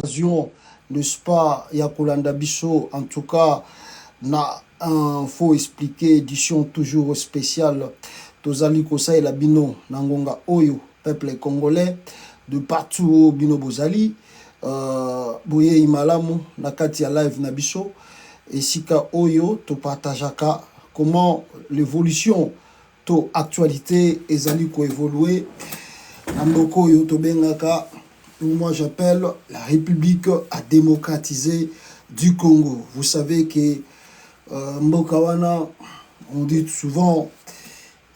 occasion, n'est-ce pas, Yakolanda Bisso, en tout cas, na faut expliquer édition toujours spéciale. Tozali Kosa et la Bino, Nangonga Oyo, peuple congolais, de partout Bino Bozali, Boye Imalamu, Nakati ya live Nabiso, et Sika Oyo, to partajaka comment l'évolution, to actualité, ezali ko évoluer, Namboko Oyo, to Bengaka, moi j'appelle la République à démocratiser du Congo. Vous savez que Mbokawana, on dit souvent,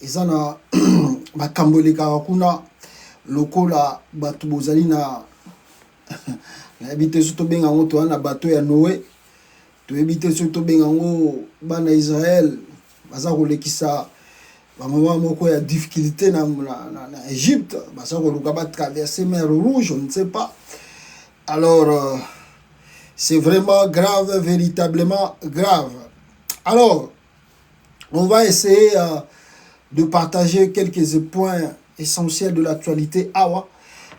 ezana bakambole karakuna lokola batu bozali na habite surtout benga ngoto na bato ya Noé, to habite surtout benga ngo bana Israël baza kolekisa ba moment moko ya difficulté na Égypte, baza koluka ba traverser mer Rouge, on ne sait pas. Alors c'est vraiment grave, véritablement grave. Alors on va essayer de partager quelques points essentiels de l'actualité awa,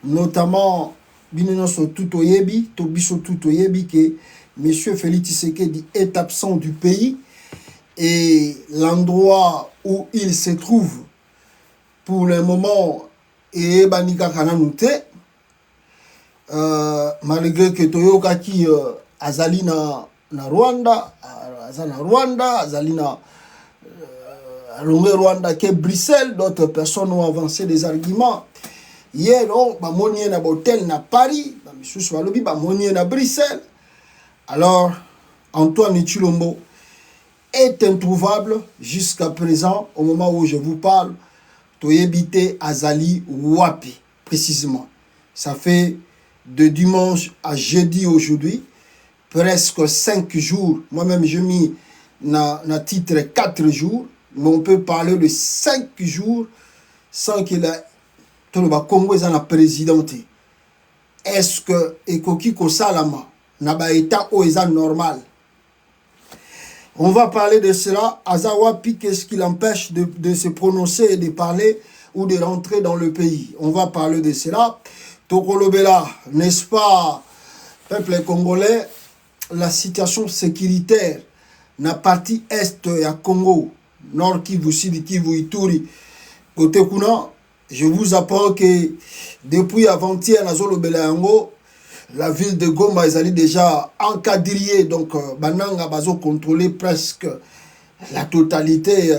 notamment binoso tout oyebi to biso tout oyebi que monsieur Félix Tshisekedi est absent du pays et l'endroit où il se trouve pour le moment est banika kananute, malgré que toyoka ki azali na Rwanda, azali na Rwanda que Bruxelles, d'autres personnes ont avancé des arguments. Hier, on a monnier na hôtel na Paris, na Bruxelles. Alors, Antoine Chilombo est introuvable jusqu'à présent, au moment où je vous parle, Toyebite Azali Wapi, précisément. Ça fait de dimanche à jeudi aujourd'hui, presque 5 jours. Moi-même, j'ai mis na titre 4 jours. Mais on peut parler de 5 jours sans qu'il ait le Congo est la présidente. Est-ce que Ekoki Kosalama n'a pas été normal? On va parler de cela. Azawapi, qu'est-ce qui l'empêche de se prononcer et de parler ou de rentrer dans le pays? On va parler de cela. Tokolobela, n'est-ce pas, peuple congolais, la situation sécuritaire na partie est à Congo, Nord Kivu, Sud Kivu, Ituri, côté Kuna, je vous apprends que depuis avant-hier, la ville de Goma est déjà encadrée, donc Bananga Bazo contrôler presque la totalité.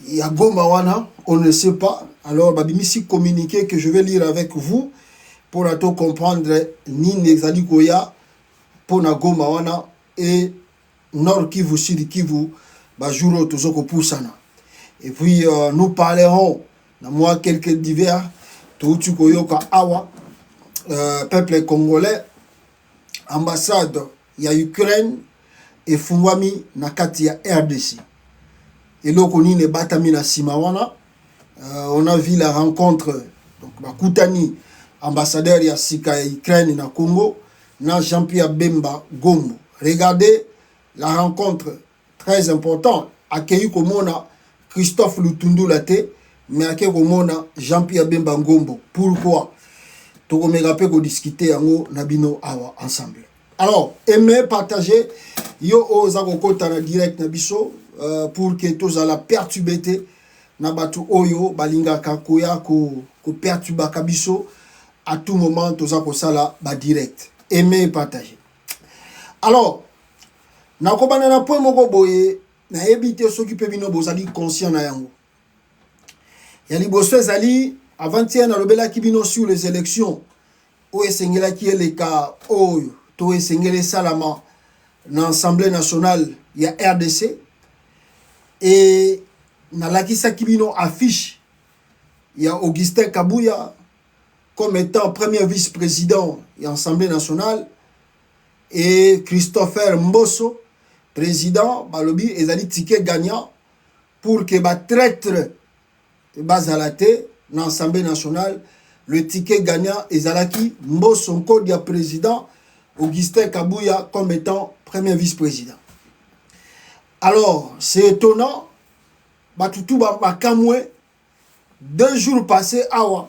Il y a Goma Wana, on ne sait pas. Alors, Babimisi communiqué que je vais lire avec vous pour comprendre ni Nexali Koya pour na Goma Wana et Nord Kivu, Sud Kivu. Et puis nous parlerons dans moi quelques divers awa peuple congolais, ambassade ya Ukraine et Fungwami nakati ya RDC. Et là on ne batami na simawana, on a vu la rencontre donc Bakutani ambassadeur ya Sika ya Ukraine na Congo na Jean-Pierre Bemba Gombo. Regardez la rencontre très important, accueilli comme on a Christophe Lutundu Late, mais accueilli comme on a Jean-Pierre Bemba Ngombo. Pourquoi? Tout me rappelle qu'on discutait en Nabino Awa ensemble. Alors, aimez, partagez, yo ozako kota na direct nabiso pour que tous à la perturbete nabatu oyo balinga kakoya ko perturba kabiso à tout moment tous à sala ba direct. Aimez, partagez. Alors, na kobana na point moko boye na ebité soki pe bino bozali conscient na yango ya liboso ezali avant-hier na lobela ki bino sur les élections o esengela ki eleka oyo to esengele salama na Assemblée nationale ya RDC et na lakisa ki bino affiche ya Augustin Kabuya comme étant premier vice-président de l'Assemblée nationale et Christopher Mbosso président balobi ezali ticket gagnant pour que ba traître bazalate dans l'Assemblée nationale. Le ticket gagnant ezalaki Mbosso Nkodia président, Augustin Kabuya comme étant premier vice-président. Alors c'est étonnant, batutu ba kamwe 2 jours passés awa.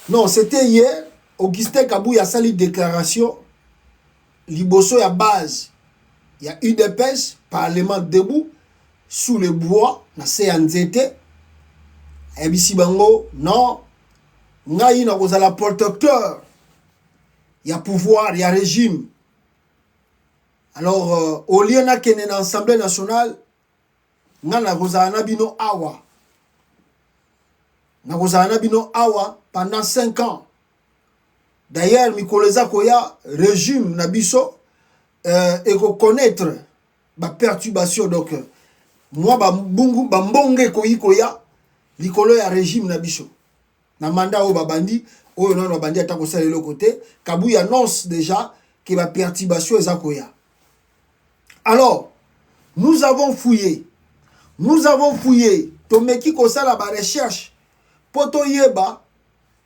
Non, c'était hier, Augustin Kabuya a sali déclaration liboso ya base, il y a UDPS, Parlement debout, sous le bois, na se ya nzete, et bisi bango, non, ngai na kozala protecteur, il y a pouvoir, il y a régime. Alors, au lieu na kene na Assemblée nationale, nga na kozala na bino awa. Na kozala na bino awa pendant 5 ans. D'ailleurs, Mikoleza Koya, régime na biso, et connaître ma perturbation. Donc, moi, mbonge koya, likolo ya régime na biso. Na mandat o babandi, o non babandi atako sale le côté, Kabouya annonce déjà que ma perturbation est koya. Alors, nous avons fouillé. Tomeki kosala ba recherche. Poto yeba,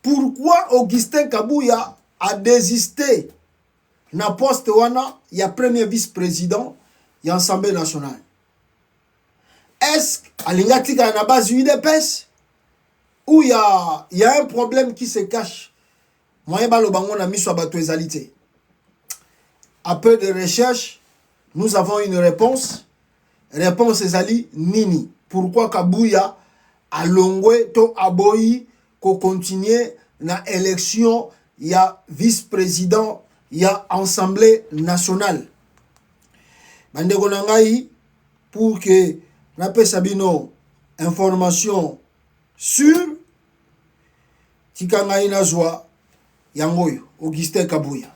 pourquoi Augustin Kabouya a désisté na poste wana, il y a premier vice-président, il y a Assemblée nationale. Est-ce qu'il y a na base UDPS ou il y a un problème qui se cache? Moi, je mis sur bateau égalité. Après des recherches, nous avons une réponse. Réponse ezali nini. Pourquoi Kabouya a longwe to aboyi ko continuer na élection, il y a vice-président, il y a Assemblée nationale. Bandeko nangai, pour que na sabino information sûre, tikangai na zwa yangoyo Augustin Kabouya.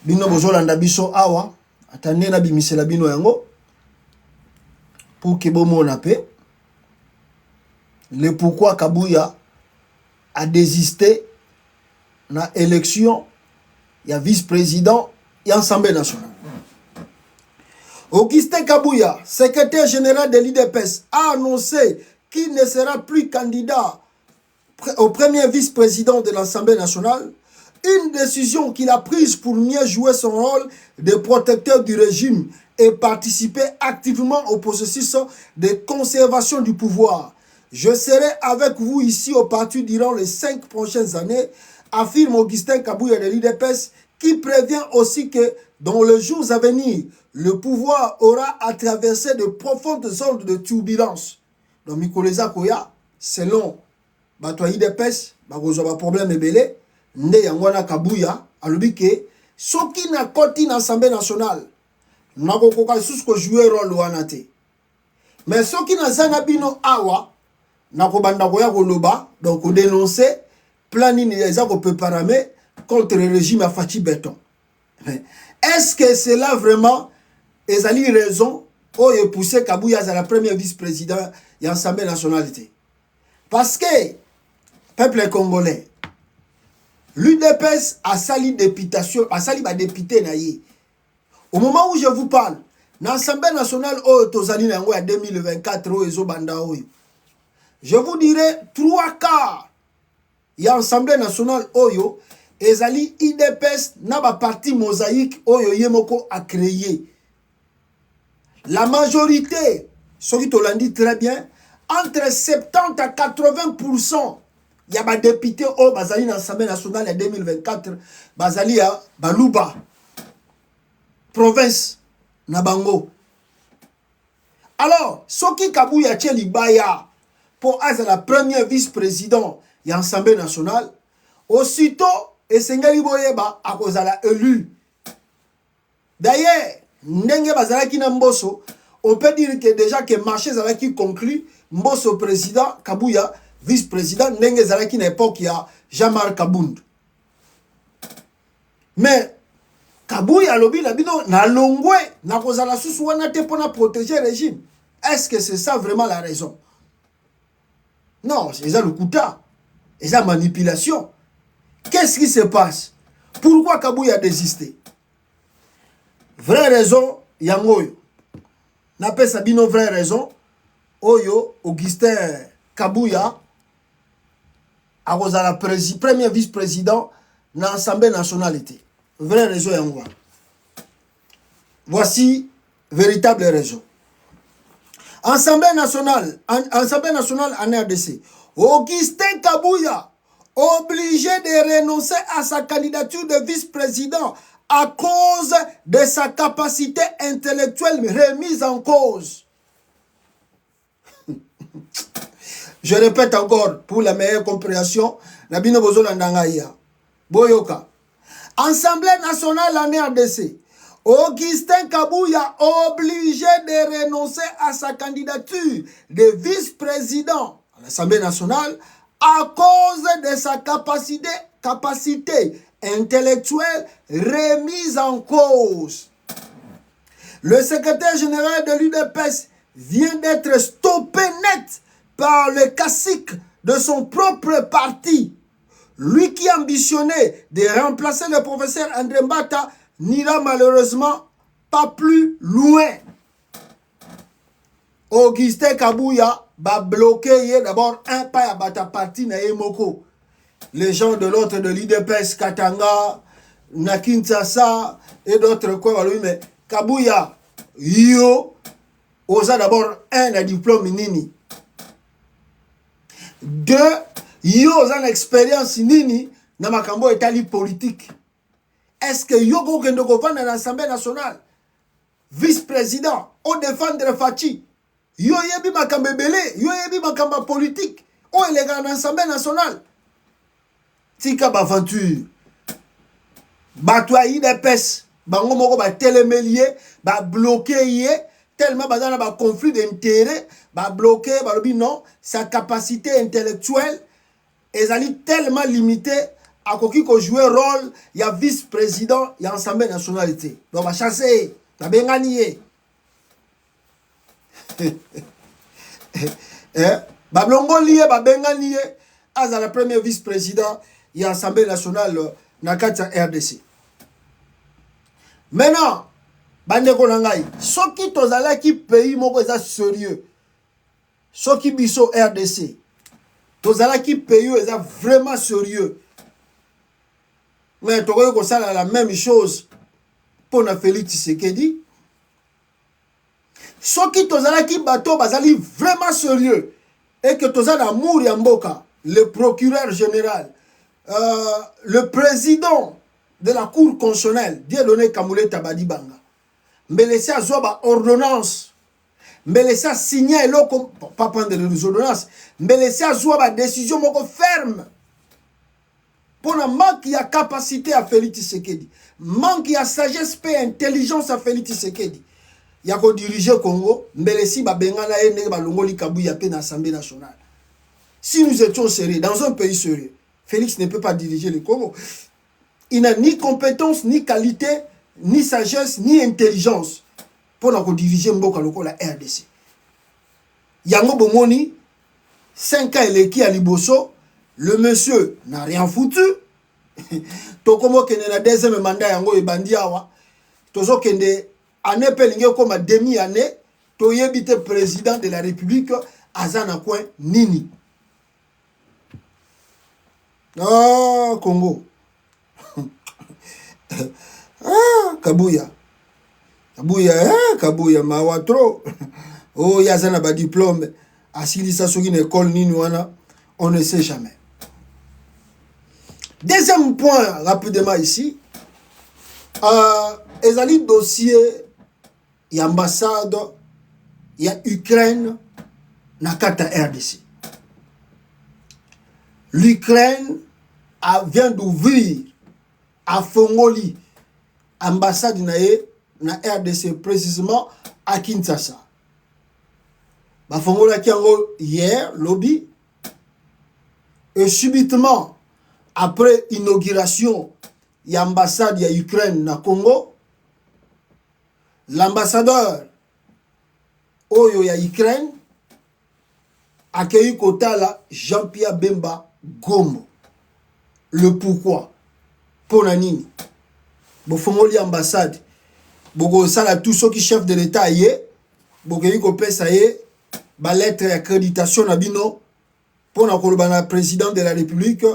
Bino bozolanda biso awa, atande na bimisela bino yango pour que bomo na pe le pourquoi Kabouya a désisté na élection, il y a vice-président et Assemblée nationale. Augustin Kabouya, secrétaire général de l'IDPS, a annoncé qu'il ne sera plus candidat au premier vice-président de l'Assemblée nationale, une décision qu'il a prise pour mieux jouer son rôle de protecteur du régime et participer activement au processus de conservation du pouvoir. Je serai avec vous ici au parti durant les 5 prochaines années, affirme Augustin Kabouya de l'IDPS, qui prévient aussi que dans les jours à venir, le pouvoir aura à traverser de profondes zones de turbulence. Donc, Mikoleza Koya, selon Batoa IDPS, un problème belé, Nde Yangwana Kabouya, alobi ke, soki na koti na Assemblée nationale, nako koka sous ko jouer rôle wanate. Mais soki na zana bino awa, nako banda koya koloba, donc ko dénoncer plan nini eza ko préparer contre le régime à Fachi Béton. Est-ce que c'est là vraiment ezali raison o ye pousser Kabouya à la première vice-président et Assemblée nationalité? Parce que peuple congolais, l'UDPS a sali députation, a sali ba député na ye. Au moment où je vous parle, dans l'Assemblée nationale o tozali na ngo ya 2024 o ezo banda oyo. Je vous dirai 3/4 ya Assemblée nationale oyo ezali IDPS na ba parti mosaïque oyo yemoko a créé. La majorité, ce qui te l'a dit très bien, entre 70 à 80%, il y a des députés au Bazali dans l'Assemblée nationale en 2024, Bazali à Balouba, province Nabango. Alors, ce qui Kabouya Tcheli Baya pour être la première vice-président de l'Assemblée nationale, aussitôt, et Sengali Boyeba a cause la élu. D'ailleurs, Ndenge Bazalaki na Mbosso, on peut dire que déjà que marché Zalaki conclu, Mbosso président, Kabouya vice-président, Ndenge Zalaki na époque il y a Jean-Marc Kabound. Mais Kabouya lobi la bino na longwe na kozala susu wana te pona protéger le régime. Est-ce que c'est ça vraiment la raison? Non, c'est ça le kuta. C'est ça manipulation. Qu'est-ce qui se passe? Pourquoi Kabouya a désisté? Vraie raison, yangoyo. N'appelle ça bino vraie raison. Oyo, Augustin Kabouya, a la premier vice-président dans l'Assemblée nationale. Vraie raison yangoyo. Voici véritable raison. Assemblée nationale en RDC. Augustin Kabouya, obligé de renoncer à sa candidature de vice-président à cause de sa capacité intellectuelle remise en cause. Je répète encore pour la meilleure compréhension. Nabino Bozolandanga ya. Boyoka. Assemblée nationale en RDC. Augustin Kabouya obligé de renoncer à sa candidature de vice-président à l'Assemblée nationale à cause de sa capacité intellectuelle remise en cause. Le secrétaire général de l'UDPS vient d'être stoppé net par le cacique de son propre parti. Lui qui ambitionnait de remplacer le professeur André Mbata n'ira malheureusement pas plus loin. Augustin Kabouya va bloquer d'abord un pas à Bata parti na Yemoko. Les gens de l'autre de l'IDPS, Katanga, Nakinshasa et d'autres quoi, mais Kabouya, yo, osa d'abord un diplôme nini. Deux, yo osa une expérience nini na makambo etali politique. Est-ce que yo go kendo ko vanda na l'Assemblée nationale vice-président au défendre Fachi? Yo yebi makambo belé, yo yebi makambo politique. O il est dans l'Assemblée nationale. Tika baventure. Batwa IDPS, bango moko ba télémélier, ba bloquer yé tellement bazana ba conflit d'intérêt, ba bloquer ba lobi non, sa capacité intellectuelle ezali tellement limitée à koki ko jouer rôle ya vice-président ya Assemblée nationale. Donc ba chasser, ba bengani ba blongo lié ba bengani as la premier vice-président ya Assemblée nationale na kati ya RDC. Maintenant, bandeko nangai, soki tozalaki pays moko eza sérieux, soki biso RDC, tozalaki pays eza vraiment sérieux, mais tokoki kosala la même chose pour na Félix Tshisekedi. Soki tozalaki bato bazali vraiment sérieux et que tozala amour ya mboka, le procureur général, le président de la Cour constitutionnelle, Dieudonné Kamboulé Tabadi Banga, me laisser à zoba ordonnance, me laisser à signer l'eau, pas prendre les ordonnances, me laisser à zoba décision moko ferme. Pour le manque de capacité à Félix Tshisekedi, manque de sagesse et intelligence à Félix Tshisekedi, il y a qu'à diriger le Congo, me laisser à Bengala et Balongoli Kabouya dans l'Assemblée nationale. Si nous étions sérieux, dans un pays sérieux, Félix ne peut pas diriger le Congo. Il n'a ni compétence, ni qualité, ni sagesse, ni intelligence pour diriger Mboka Loko la RDC. Yango Bomoni, 5 ans élects à Liboso, le monsieur n'a rien foutu. Tokomo kende na deuxième mandat yango ebandi awa. Tozo kende année pelinge comme demi-année, toyebite président de la République azana coin nini. Ah, Congo. Ah, Kabouya. Kabouya, mawa trop. Oh, yazana ba diplôme. Asili sa soki na école nini wana, on ne sait jamais. Deuxième point, rapidement ici. Ezali dossier, y ambassade, y a Ukraine, na kata RDC. L'Ukraine vient d'ouvrir à Fongoli, ambassade na RDC, précisément à Kinshasa. Ba Fongoli a hier, lobby, et subitement, après inauguration, il y a ambassade, il y a Ukraine na Congo, l'ambassadeur Oyo ya Ukraine accueilli Kotala Jean-Pierre Bemba Gombo. Le pourquoi? Pour Nanini. Bofongoli ambassade. Bogo sala tous ceux qui chef de l'État yé. Bogo ko pesa yé. Ba lettre d'accréditation na bino. Pour na kolobana président de la République.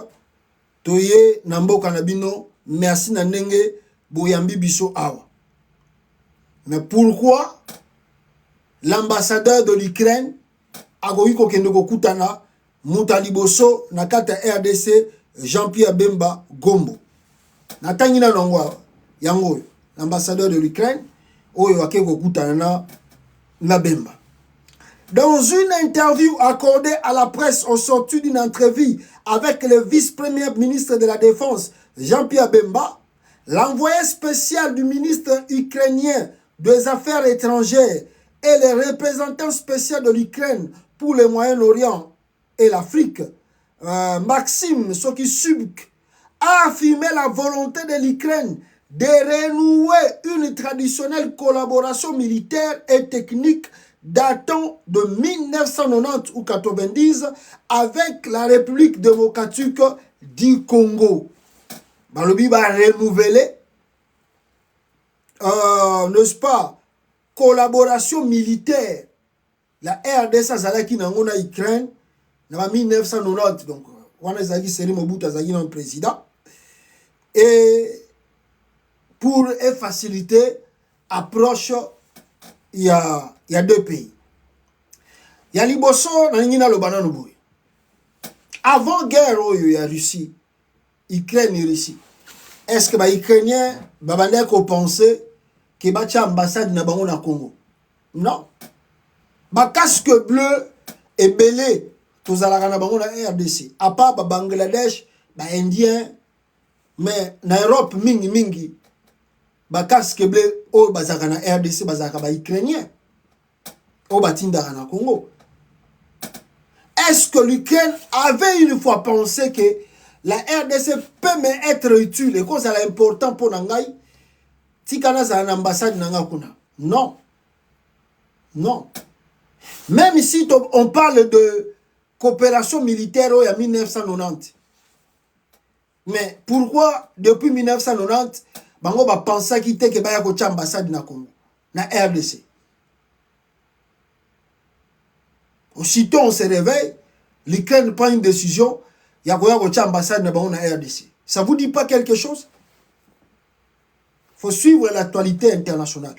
Toye namboka na bino. Merci na ndenge boyambi biso awa. Mais pourquoi l'ambassadeur de l'Ukraine a goiko kende ko kutana Moutaliboso na kata RDC Jean-Pierre Bemba Gombo. Natangina nongwa. yango l'ambassadeur de l'Ukraine oyo akeko kutana na Bemba. Dans une interview accordée à la presse au sorti d'une entrevue avec le vice-premier ministre de la Défense, Jean-Pierre Bemba, l'envoyé spécial du ministre ukrainien des Affaires étrangères et le représentant spécial de l'Ukraine pour le Moyen-Orient et l'Afrique, Maxime Sokisubk, a affirmé la volonté de l'Ukraine de renouer une traditionnelle collaboration militaire et technique datant de 1990 ou 90 avec la République démocratique du Congo. Balobi va renouveler, n'est-ce pas, collaboration militaire. La RDC azalaki nango na Ukraine na 1990, donc wana ezalaki Seri Mobutu azalaki na président, et pour faciliter approche il y a deux pays. Il y a liboso na ngina lobana no boy. Avant guerre oyo ya Russie, Ukraine et Russie. Est-ce que les Ukrainiens vont penser que les ambassade na bango na Congo? Non. Ba casque bleu et belé tous à la bango na RDC. À part ba Bangladesh, ba Indien, mais na Europe mingi ba casque bleu o bazaka na RDC bazaka ba Ukrainien. O batinda na Congo. Est-ce que l'Ukraine avait une fois pensé que la RDC peut même être utile et que c'est important pour Nangaï? Si Kana c'est une ambassade Nangakuna. Non. Non. Même si on parle de coopération militaire en 1990. Mais pourquoi depuis 1990, Bango va penser qu'il y a une ambassade na Congo, na RDC? Aussitôt on se réveille, l'Ukraine prend une décision, il y a une ambassade na RDC. Ça ne vous dit pas quelque chose? Il faut suivre l'actualité internationale.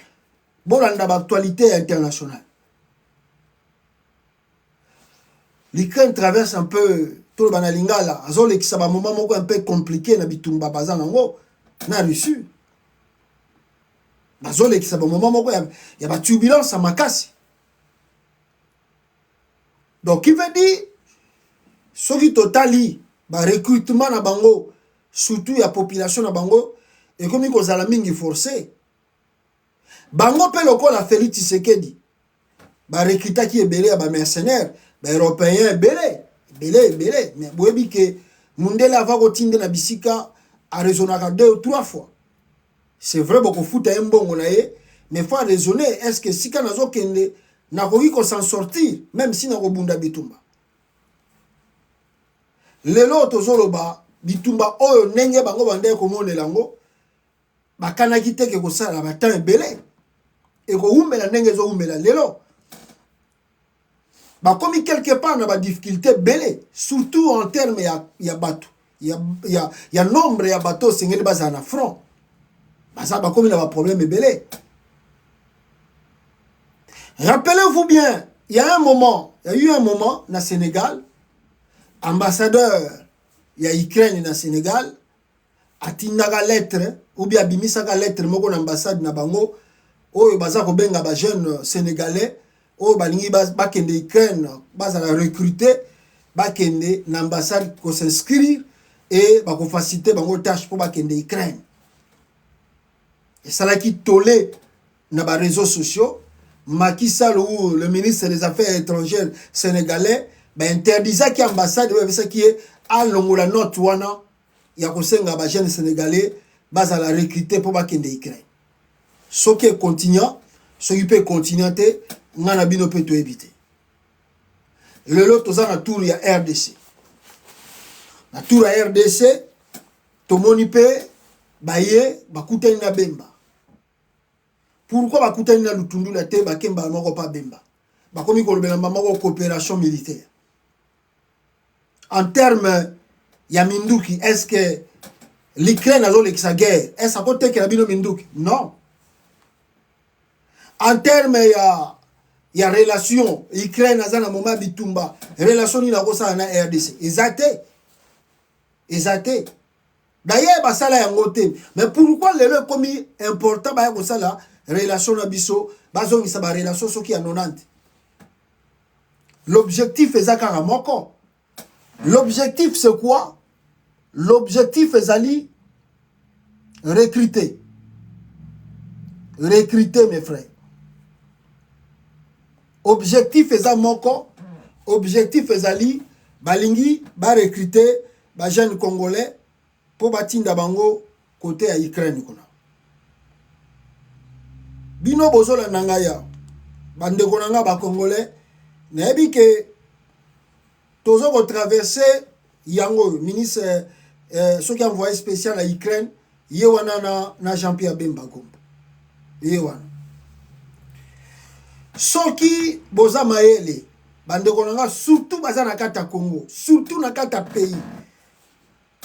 Bon, l'actualité internationale. L'Ukraine traverse un peu tout le banalingala. C'est un moment un peu compliqué na bitumba bazan nango na Russie. C'est un moment il y a une turbulence à Makassi. Donc, il veut dire, ce qui totali, le recrutement na bango, surtout la population na bango, et comme ils ont mingi forcé. Bango pe loko la Félix Tshisekedi. Ba recruta qui est belé à ba mercenaires, ba européens belé. Mais boyebi que Mundela va kotinde na bisika a raisonnaka 2 ou 3 fois. C'est vrai beaucoup foot un bon mais faut raisonner, est-ce que si kanazo kende na koki ko s'en sortir même si na ko bunda bitumba. Lelo tozoloba bitumba oyo nenge bango bande ko monelango bakana kiteke ko sala batan belé et ko umela nenge zo umela lelo. Bah, comme quelque part, on a des difficultés belées, surtout en termes de bateaux. Il y a nombre de bateaux qui sont basés en front. Bah, ça, comme il y a un problème belé. Rappelez-vous bien, il y a eu un moment, dans le Sénégal, ambassadeur, il y a Ukraine dans le Sénégal, a tindaga lettre, ou bien bimisaka lettre, moko l'ambassade na bango, ou bazako benga ba jeune sénégalais, ou balingi bakende Ukraine, bazala recruter, bakende l'ambassade ko s'inscrire et bako faciliter bango tâche pour bakende Ukraine. Et ça là qui tolé na ba réseaux sociaux, Macky Sall ou le ministre des Affaires étrangères sénégalais, interdisa qui ambassade ça qui est à longola note wana ya ko senga ba jeune sénégalais bazala recruter pour bakende Ukraine. Ce qui est continuant, ce qui peut continuer ngana bino peut éviter. Le lot toza na tour ya RDC. Na tour ya RDC tomoni pe baye bakutani na Bemba. Pourquoi bakutani na Lutundu la te bakemba moko pa Bemba? Bakomi ko lobela moko coopération militaire. En termes ya Minduki, est-ce que l'Ukraine a sa guerre? Est-ce que que la bino Minduki? Non. En termes il y a relation Ukraine azana moma bitumba relation ni na kosa na RDC exacté D'ailleurs, basala yango te. Mais pourquoi le comme important ba ko sala relation na biso, bazo sa ba relation so ki a 90. L'objectif est zakara moko. L'objectif c'est quoi? L'objectif est ali recruter. Recruter mes frères. Objectif est ça moko. Objectif est ali balingi ba recruter ba jeunes congolais pour batinda bango côté à Ukraine kuna. Bino bozola nangaya bande konanga ba congolais nebi ke tozo ko traverser yango ministre ceux qui a envoyé spécial à Ukraine yewana na Jean-Pierre Bemba Gombo. Yewana. Soki boza maele bande konanga surtout baza na kata Congo, surtout na kata pays.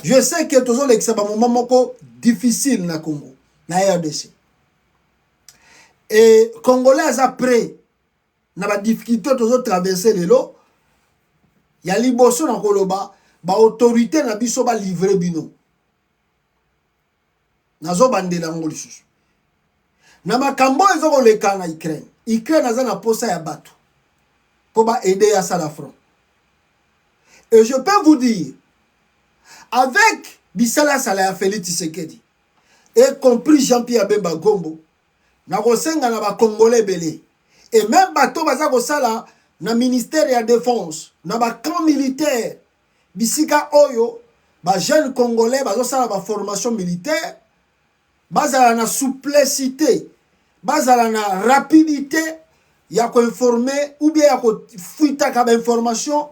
Je sais que toujours l'exemple moment moko difficile na Congo, na RDC. Et Congolais après na ba difficulté toujours traverser les lots. Ya liboso na koloba ba autorité na biso ba livrer bino. Nazo bandela ngoli susu. Na makambo ezoko leka na Ukraine. Ukraine aza na posa ya bato. Pour ba aider à ça la front. Et je peux vous dire avec Bissala Salaya Félix Tshisekedi, y compris Jean-Pierre Bemba Gombo, na kosenga na ba Congolais belé. Et même bato baza kosala na ministère de la défense, na ba camp militaire, bisika oyo, ba jeunes Congolais bazo sala ba formation militaire, bazala na souplicité, bazala na rapidité, ya ko informer ou bien ya ko fuita ka ba information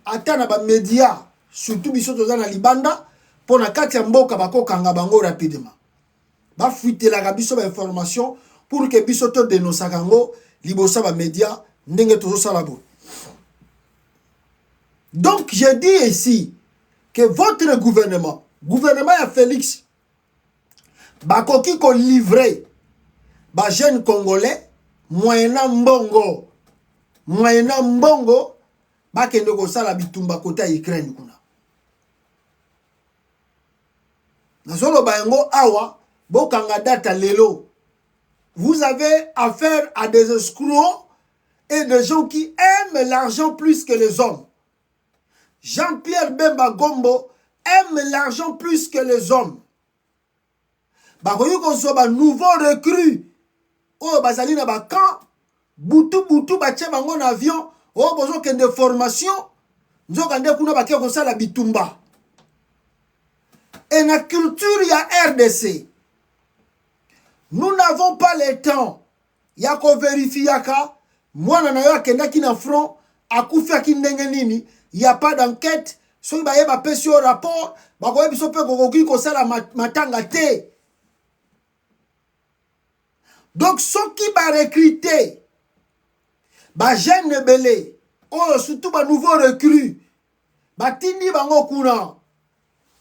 ata na ba média. Surtout biso toza na libanda pour na kati ya mboka bakokanga bango rapidement ba fuitela ka biso ba information pour que biso to dénoncer kango libosa ba média ndenge tozo sala bo. Donc je dis ici que votre gouvernement ya Félix bakoki ko livrer ba jeunes congolais moyena mbongo bakende ko sala bitumba kota Ukraine kuna. Nazolo bayango awa bokanga data lelo. Vous avez affaire à des escrocs et des gens qui aiment l'argent plus que les hommes. Jean-Pierre Bemba Gombo aime l'argent plus que les hommes. Bakoyi ko ba nouveau recrue. Oh bazali na ba camp butu bache bango na avion. Oh bozo kende formation. Nzokande kuna bakia ko sala bitumba. Et la culture ya RDC. Nous n'avons pas le temps. Yako vérifiaka. Moi na yo akenda ki na front. Akufia ki ndenge nini. Il n'y a pas d'enquête. So ba yeba pesi au rapport. Bako yebiso pe kokoki ko sala matanga te. Donc ceux qui ba recruter. Ba jeune belé. Oh surtout ba nouveau recrue. Ba tindi bango kuna.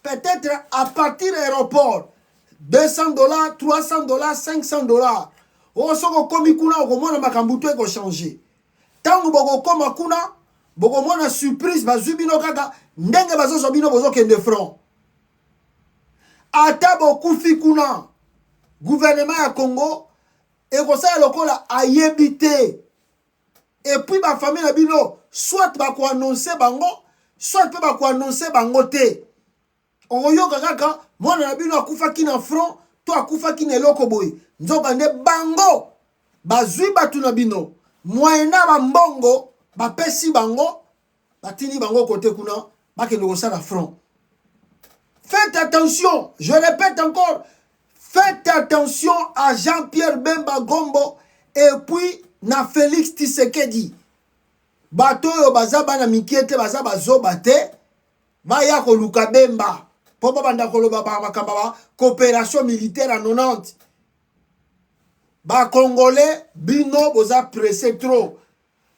Peut-être à partir de l'aéroport, $200, $300, $500. Oh, ce que comme kuna, au moins, makambuto eko changer. Tango boko koma kuna, boko mona surprise, bazubino kaka, ndenge bazo sobino bozo kende front. Ata boku fi kuna, gouvernement ya Congo, eko sa lokola ayebite. Et puis ba famille na bino, soit ba ko annoncer bango, soit pe ba ko annoncer bango te. Oyoka kaka mwana na bino akufa ki na front to akufa ki na eloko boy nzoka nde bango bazwi batu na bino moyena ba mbongo ba pesi bango batini bango côté kuna bakende kosala front. Faites attention, je répète encore, faites attention à Jean-Pierre Bemba Gombo et puis na Félix Tshisekedi. Bato yo baza bana mikiete baza bazoba te baya ko luka Bemba. Pourquoi banda koloba ba coopération militaire en 90. Ba Congolais bino boza pressé trop.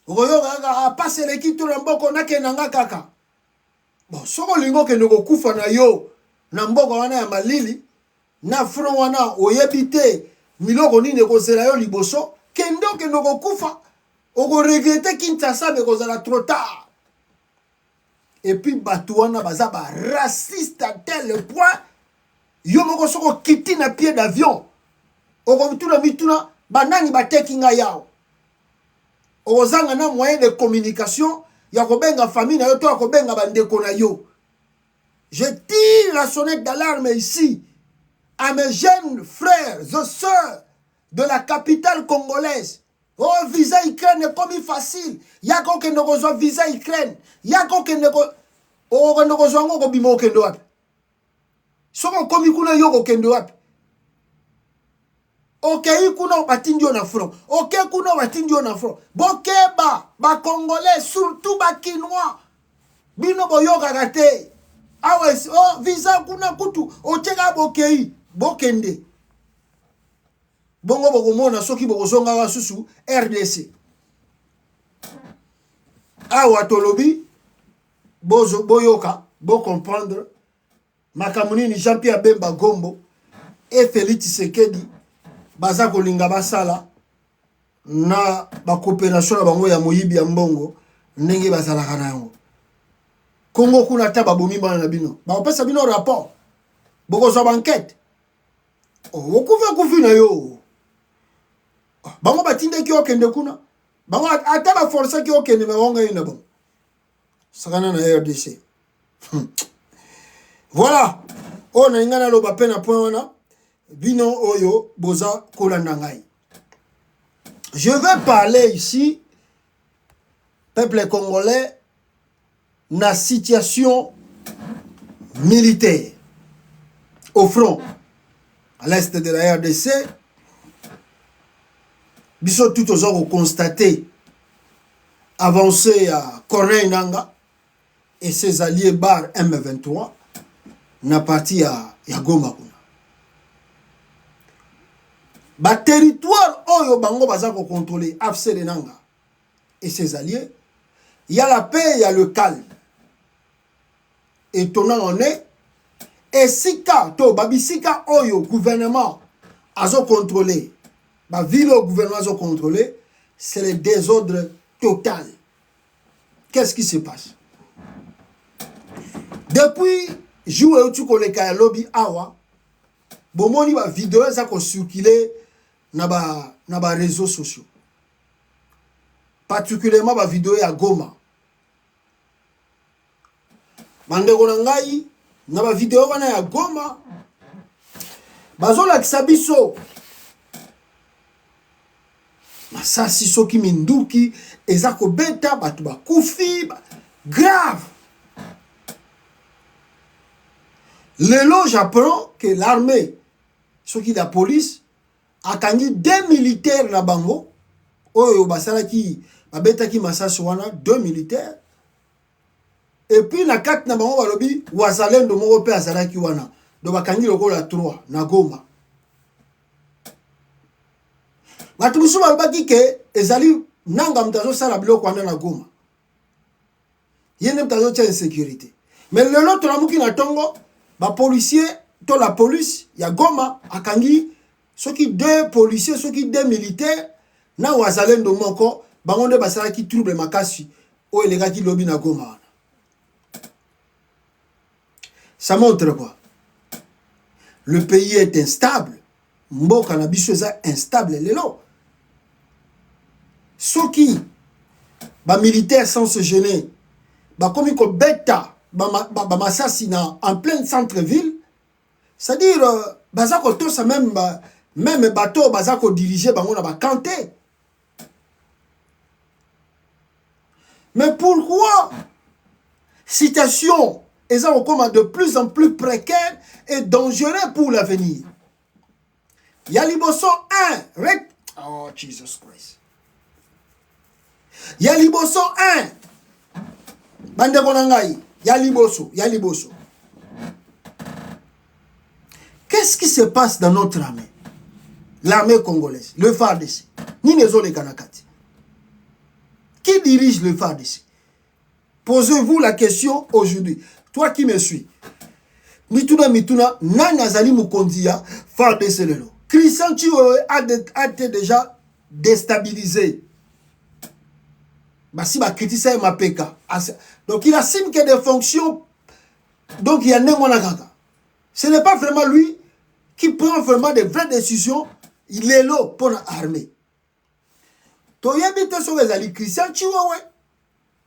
Royo ga passer l'équipe to mboko na kenanga kaka. Bon soko lingo ke ndoko kufa na yo na mboko wana ya malili na front wana oyebite miloko nini ko zela yo liboso kendo ke ndoko kufa oko regretter Kinshasa mais kozala trop tard. Et puis Batouana bazaba raciste à tel point yo moko soko kiti na pied d'avion okomituna mituna banani bateki nga yao ozanga na moyen de communication ya kobenga famille na yo to kobenga bandeko na yo. Je tire la sonnette d'alarme ici à mes jeunes frères et sœurs de la capitale congolaise. Oh, visa Ukraine est comme facile. Yako ke negozo visa Ukraine. Yako ke nego oh negozo ngo bimo kendo wapi. Soko komi kuna yoko kendo wapi. Okay kuna batindio na front. Okay kuna batindio na front. Bokeba ba congolais surtout ba kinois. Bino boyoka kate. Awes oh visa kuna kutu ocheka bokei bokende. Bongo bokomona soki bokozonga ga susu RDC. Awa tolobi bozo boyoka bo comprendre makamuni ni Jean-Pierre Bemba Gombo et Félix Tshisekedi baza kolinga basala na ba coopération na bango ya moyibi ya mbongo ndenge basala kana yango. Congo kuna taba bomi bana na bino. Ba opesa bino rapport. Boko zo enquête. Oh okuva kufina yo. Bango batinde ki okende kuna. Bango ata ba force ki okende me wonga ina bon. Sakana na RDC. Voilà. On a ngana lo ba pena point wana. Bino oyo boza kolanda ngai. Je vais parler ici peuple congolais na situation militaire au front à l'est de la RDC. Biso tout aux autres constaté avancée à Corneille Nanga et ses alliés bar M23 na parti à Goma. Ba territoire oyo bango baza ko contrôler AFC de Nanga et ses alliés, il y a la paix, il y a le calme. Étonnant en est, et sika to babisika oyo gouvernement azo contrôler, ba ville au gouvernement azo contrôler, c'est le désordre total. Qu'est-ce qui se passe? Depuis jour tu koleka lobby awa, bomoni ba vidéo ça ko circuler na ba réseaux sociaux. Particulièrement ba vidéo ya Goma. Mandeko na ngai na ba vidéo wana ya Goma bazolakisa biso masasi soki minduki eza kobeta batu bakufi grave. Lelo j'apprends que l'armée soki la police a kangi 2 militaires na bango oyo basalaki babetaki masasi wana 2 militaires. Et puis na 4 na bango balobi wazalendo moko pe azalaki wana do bakangi lokola 3 na Goma. Batu biso balobaki ke ezali nanga mtazo sala biloko wana na Goma. Yene mtazo tia insécurité. Mais le lot na muki na tongo ba policier to la police ya Goma akangi soki 2 policiers soki 2 militaires na wazalendo moko bango nde basalaki trouble makasi o elegaki lobi na Goma. Ça montre quoi? Le pays est instable. Mboka na biso eza instable lelo. Soki ba militaire sans se gêner ba komi ko beta ba masasi na en plein centre-ville, c'est-à-dire baza ko to ça même bateau baza ko diriger bango na ba canté. Mais pourquoi situation et ça on de plus en plus précaire et dangereux pour l'avenir? Il y a Liboso 1. Oh, Jesus Christ. Il y a Liboso 1. Bande Konangai. Il y a Liboso. Qu'est-ce qui se passe dans notre armée? L'armée congolaise, le FARDC. Ninezo le Kanakati. Qui dirige le FARDC? Posez-vous la question aujourd'hui. Toi qui me suis. Mituna, nani azali mukondia FARDC lelo. Christian Chiwewe a été déjà déstabilisé. Basi ba critiquer Mapeka. Donc il assume qu'il y a des fonctions. Donc il y a Nemona Kaka. Ce n'est pas vraiment lui qui prend vraiment de vraies décisions. Il est là pour l'armée. Toyebite so ezali Christian Chiwewe.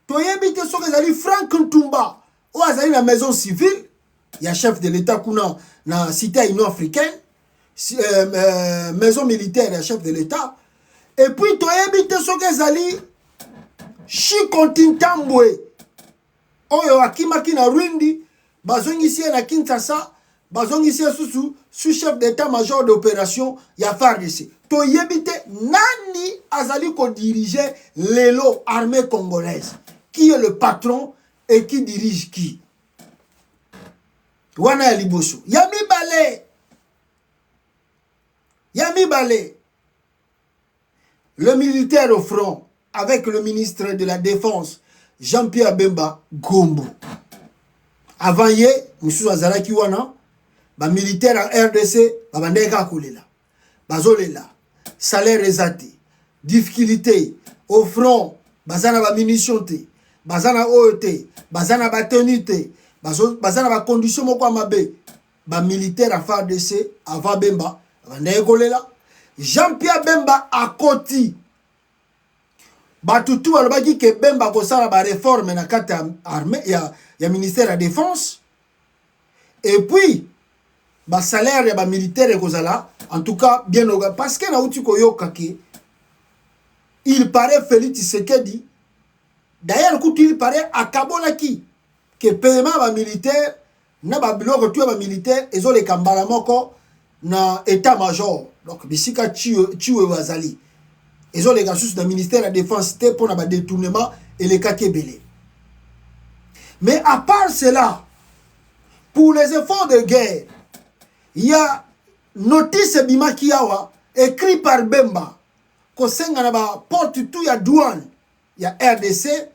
Toyebite so ezali Frank Ntumba. Ou azali la maison civile. Il y a chef de l'État kuna na cité union africaine. Maison militaire, il y a chef de l'État. Et puis toyebite so ezali Shikontintabwe. Oyo akimaki na Rwindi. Bazongisi na Kinshasa. Bazongisi sous-chef d'état-major d'opération ya FARDC. Toyebite nani azali ko diriger l'élo armée congolaise. Qui est le patron et qui dirige qui? Wana ya liboso. Yami Balé. Le militaire au front avec le ministre de la Défense Jean-Pierre Bemba Gombo. Avant ye, Moussou Azalaki wana, ba militaire en RDC, ba bandeka kolela. Bazolela. Salaire ezate. Difficulté. Au front, bazana ba munition te. Bazana OET. Bazana ba tenue te. Bazana ba condition moko mabe. Ba militaire à FARDC, avant Bemba, bandeka kolela. Jean-Pierre Bemba akoti. Batutu alobaki ke Bemba kosala ba réforme na kati ya armée ya ministère de la Défense. Et puis ba salaire ya ba militaire ekozala en tout cas bien organisé parce que na uti koyoka ke il paraît Félix Tshisekedi d'ailleurs quand il paraît akabolaki que paiement ba militaire na ba biloko tu ba militaire ezo le kambala moko na état major donc bisika chiwe wazali ezo le gasus na ministère de la Défense te pour na ba détournement et les kakebele. Mais à part cela, pour les efforts de guerre, il y a notice Bimakiawa écrit par Bemba ko senga na ba porte tout ya douane ya RDC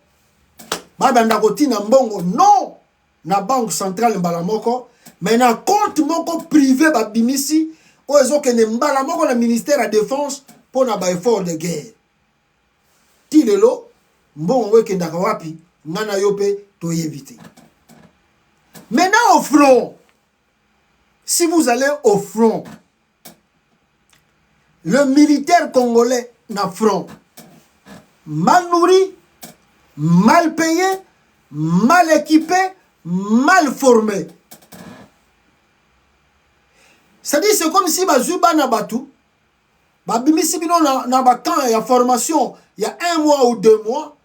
babanda kotina mbongo non na banque centrale mbala moko mais na compte moko privé ba bimisi o ezokene mbala moko na ministère de la Défense pour na ba effort de guerre tilelo mbongo wekenda wapi ngana yope to éviter. Maintenant au front, si vous allez au front, le militaire congolais na front, mal nourri, mal payé, mal équipé, mal formé. C'est-à-dire c'est comme si bazuba na batu, babimisi bino na bakan ya formation, il y a 1 mois ou 2 mois,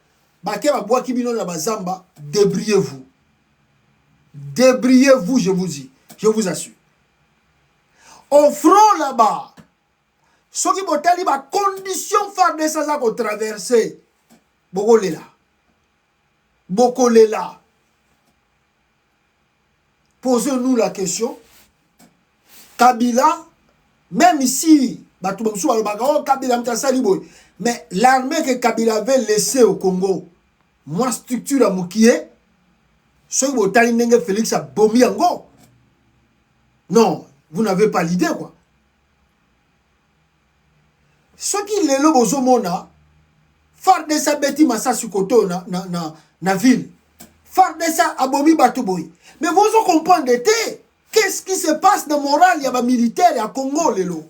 baké babwa ki bino na bazamba, débrouillez-vous. Débrouillez-vous, je vous dis, je vous assure. Au front là-bas, ceux qui ont des conditions FARDC ça qu'on traverser, Bokolela. Posez-nous la question. Kabila, même ici, Kabila mais l'armée que Kabila avait laissée au Congo, moi structure à Moukié, ceux qui ont Félix a bomi ango. Non, vous n'avez pas l'idée quoi. Ceux qui les lobes aux mona, FARDC beti massa sukoto na ville. FARDC abomi batuboy. Mais vous comprenez qu'est-ce qui se passe dans le moral, il y a des militaires à Congo lelo.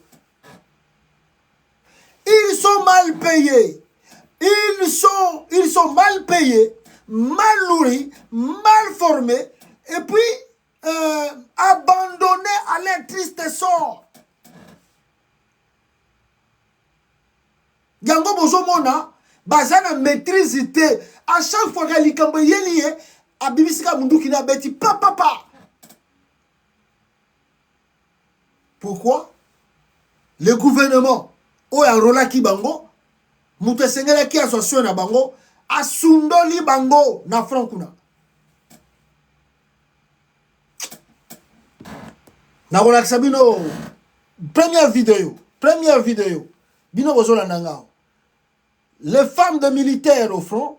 Ils sont mal payés. Ils sont mal payés, mal nourris, mal formés, et puis abandonnés à leur triste sort. Yango bozomona, bazana maîtrise te. À chaque fois qu'il y a un lié, à Bibisika Munduki na beti, papa. Pourquoi? Le gouvernement, oya rola ki bango, Mouté Sengela qui associé na bango, asundoli bango na frankuna. Na rola sabino, première vidéo. Bino bozola nangao. Les femmes de militaires au front,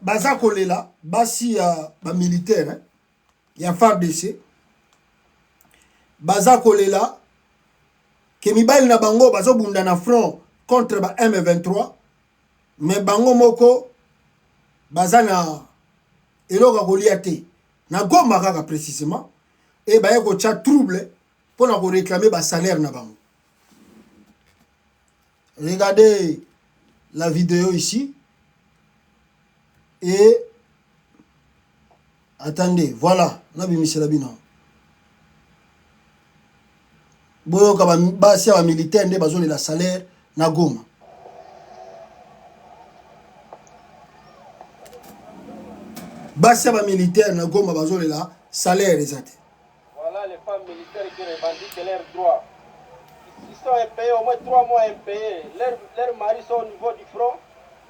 baza kolela, basi ba militaire, y a FARDC, baza kolela, Kemibali na bango bazo bunda na front contre ba M23 mais bango moko bazana eloka kolia te na Goma kaka précisément et ba yako tcha trouble pour na réclamer ba salaire na bango. Regardez la vidéo ici et attendez, voilà, na bimisela labino. Boyo ka ba sia ba militaire nde bazoli la salaire na Goma. Basia ba militaire na Goma bazoli la salaire exact. Voilà les femmes militaires qui revendiquent leurs droits. Ils sont impayés, au moins 3 mois impayés. Leurs maris sont au niveau du front,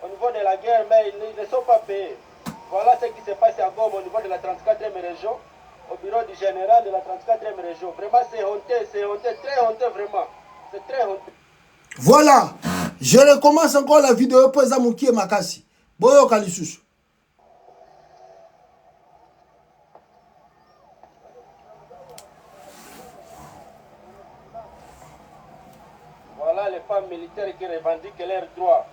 au niveau de la guerre, mais ils ne sont pas payés. Voilà ce qui se passe à Goma au niveau de la 34e région, au bureau du général de la 34e région. Vraiment, c'est honteux, très honteux, vraiment. C'est très honteux. Voilà, je recommence encore la vidéo pour Zamouki et Makasi. Boyo Kalisusu. Voilà les femmes militaires qui revendiquent leurs droits.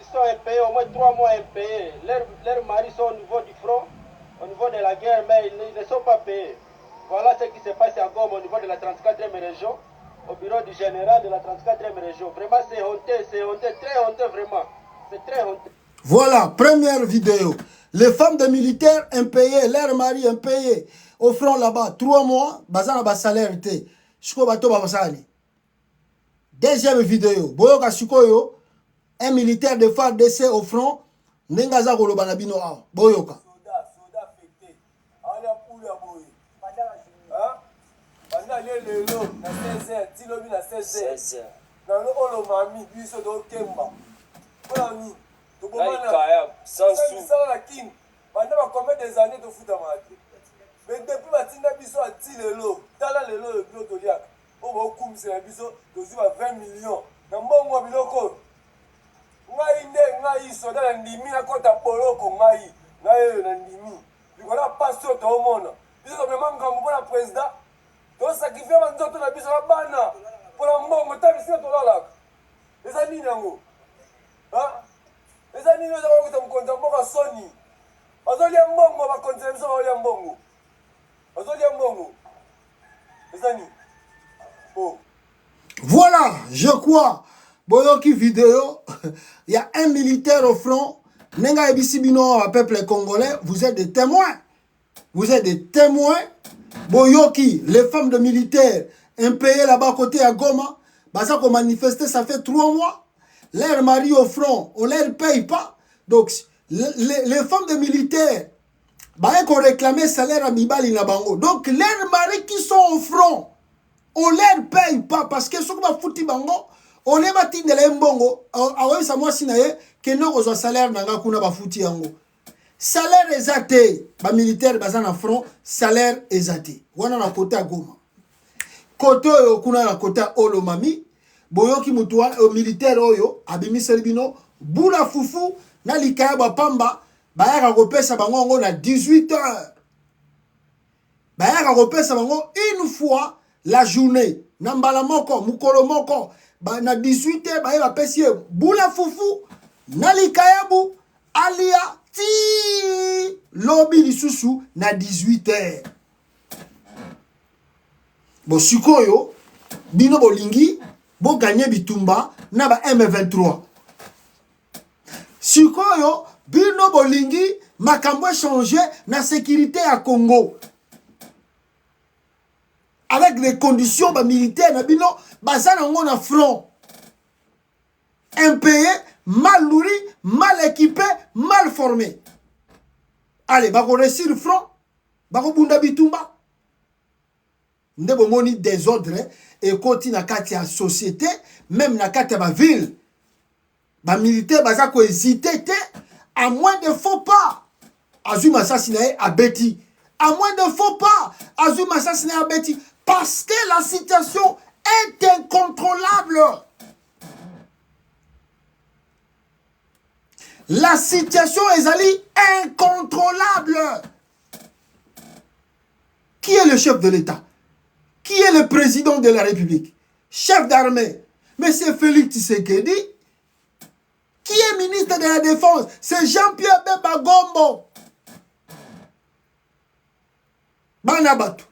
Ils sont impayés, au moins 3 mois impayés. Leurs maris sont au niveau du front, au niveau de la guerre, mais ils ne sont pas payés. Voilà ce qui se passe à Goma au niveau de la 34e région, au bureau du général de la 34e région. Vraiment, c'est honteux, très honteux, vraiment. C'est très honteux. Voilà, première vidéo. Les femmes de militaires impayées, leurs maris impayés, au front là-bas, 3 mois, bazana ba salaire te. Siko bato ba basali. Deuxième vidéo, Boyoka Sikoyo, un militaire de FARDC au front, Nengaza Koloba na bino awa. Boyoka. Soda affecté. Ala pula boy. Hein? Banda lelo na 16h, tilobi na 16h. Na lo olo mami biso do kemba. Ola ni. To bomana. Sans sou. Ça la king. Banda ba combien des années de foot amati. Mais depuis batinda biso a tilelo. Tala lelo bilo to liaka. O ba kumisa na biso to ziba 20 millions. Na mbongo biloko. Ngai nde ngai soda na ndimi na kota poloko ngai. Ngai na ndimi. Bikola paso to omona. Biso to memanga mbona president. To sacrifier banzoto na biso na bana. Pour mbongo ta biso to lalaka. Eza nini yango? Ha? Eza nini oza ko mkonza mboka soni. Azoli mbongo ba konza biso ba mbongo. Azoli mbongo. Eza nini? Oh. Voilà, je crois. Boyoki vidéo, il y a un militaire au front. Nenga ebisibino au peuple congolais, vous êtes des témoins. Vous êtes des témoins. Boyoki, les femmes de militaires impayées là-bas côté à Goma, ça qu'on manifesté, ça fait 3 mois. Leurs maris au front, on ne les paye pas. Donc, les femmes de militaires, qu'on réclamait salaire à Mibali Nabango. Donc, leurs maris qui sont au front, on ne les paye pas parce que ce qu'on va foutre bango, on est bâti de l'embongo. Alors, ça moi sinaye que nous avons salaire nanga kuna ba fouti yango. Salaire exacté, ba militaire bazan en front, salaire exacté. Wana na côté à Goma. Côté kuna na côté Olomami, boyoki mutua militaire oyo abimi selbino bula fufu na likaya ba pamba bayaka kopesa bango ngo na 18h. Bayaka kopesa bango une fois la journée. Nambala moko, mukolo moko, na 18h, ba pesi bula fufu, nalikayabu, alia, ti, lobi lisusu, na 18h. Bo sikoyo, bino bolingi, bo gagné bitumba, na ba M23. Sikoyo, bino bolingi, makambo changé, na sécurité à Congo. Avec les conditions militaires, on a front. Impayé, mal nourri, mal équipé, mal formé. Allez, on réussit le front. On bunda bitumba. Nous avons des désordre et continue à la société, même dans la ville. Les militaires ont hésité à moins de faux pas. Azum assassiné à Betty. À moins de faux pas. Azum assassiné à Betty. Parce que la situation est incontrôlable. La situation est incontrôlable. Qui est le chef de l'État? Qui est le président de la République? Chef d'armée, M. Félix Tshisekedi. Qui est ministre de la Défense? C'est Jean-Pierre Bemba Gombo. bana bato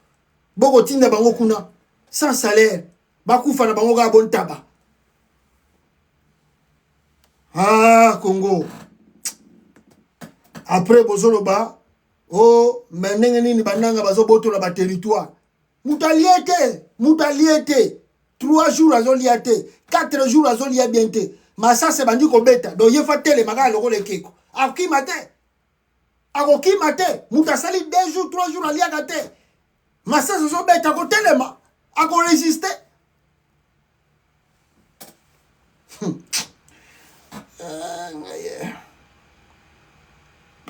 boko tinda bango kuna sans salaire bakufa na bango ka bon taba. Ah Congo après bozoloba oh menenge nini bandanga bazoboto na ba territoire mutaliete 3 jours azoliate 4 jours azolia biente masa se bandi ko beta do yefa tele magala lokole keko akima te akokima te mutasali 2 jours 3 jours aliaka te masa zo beta ko telema ako résister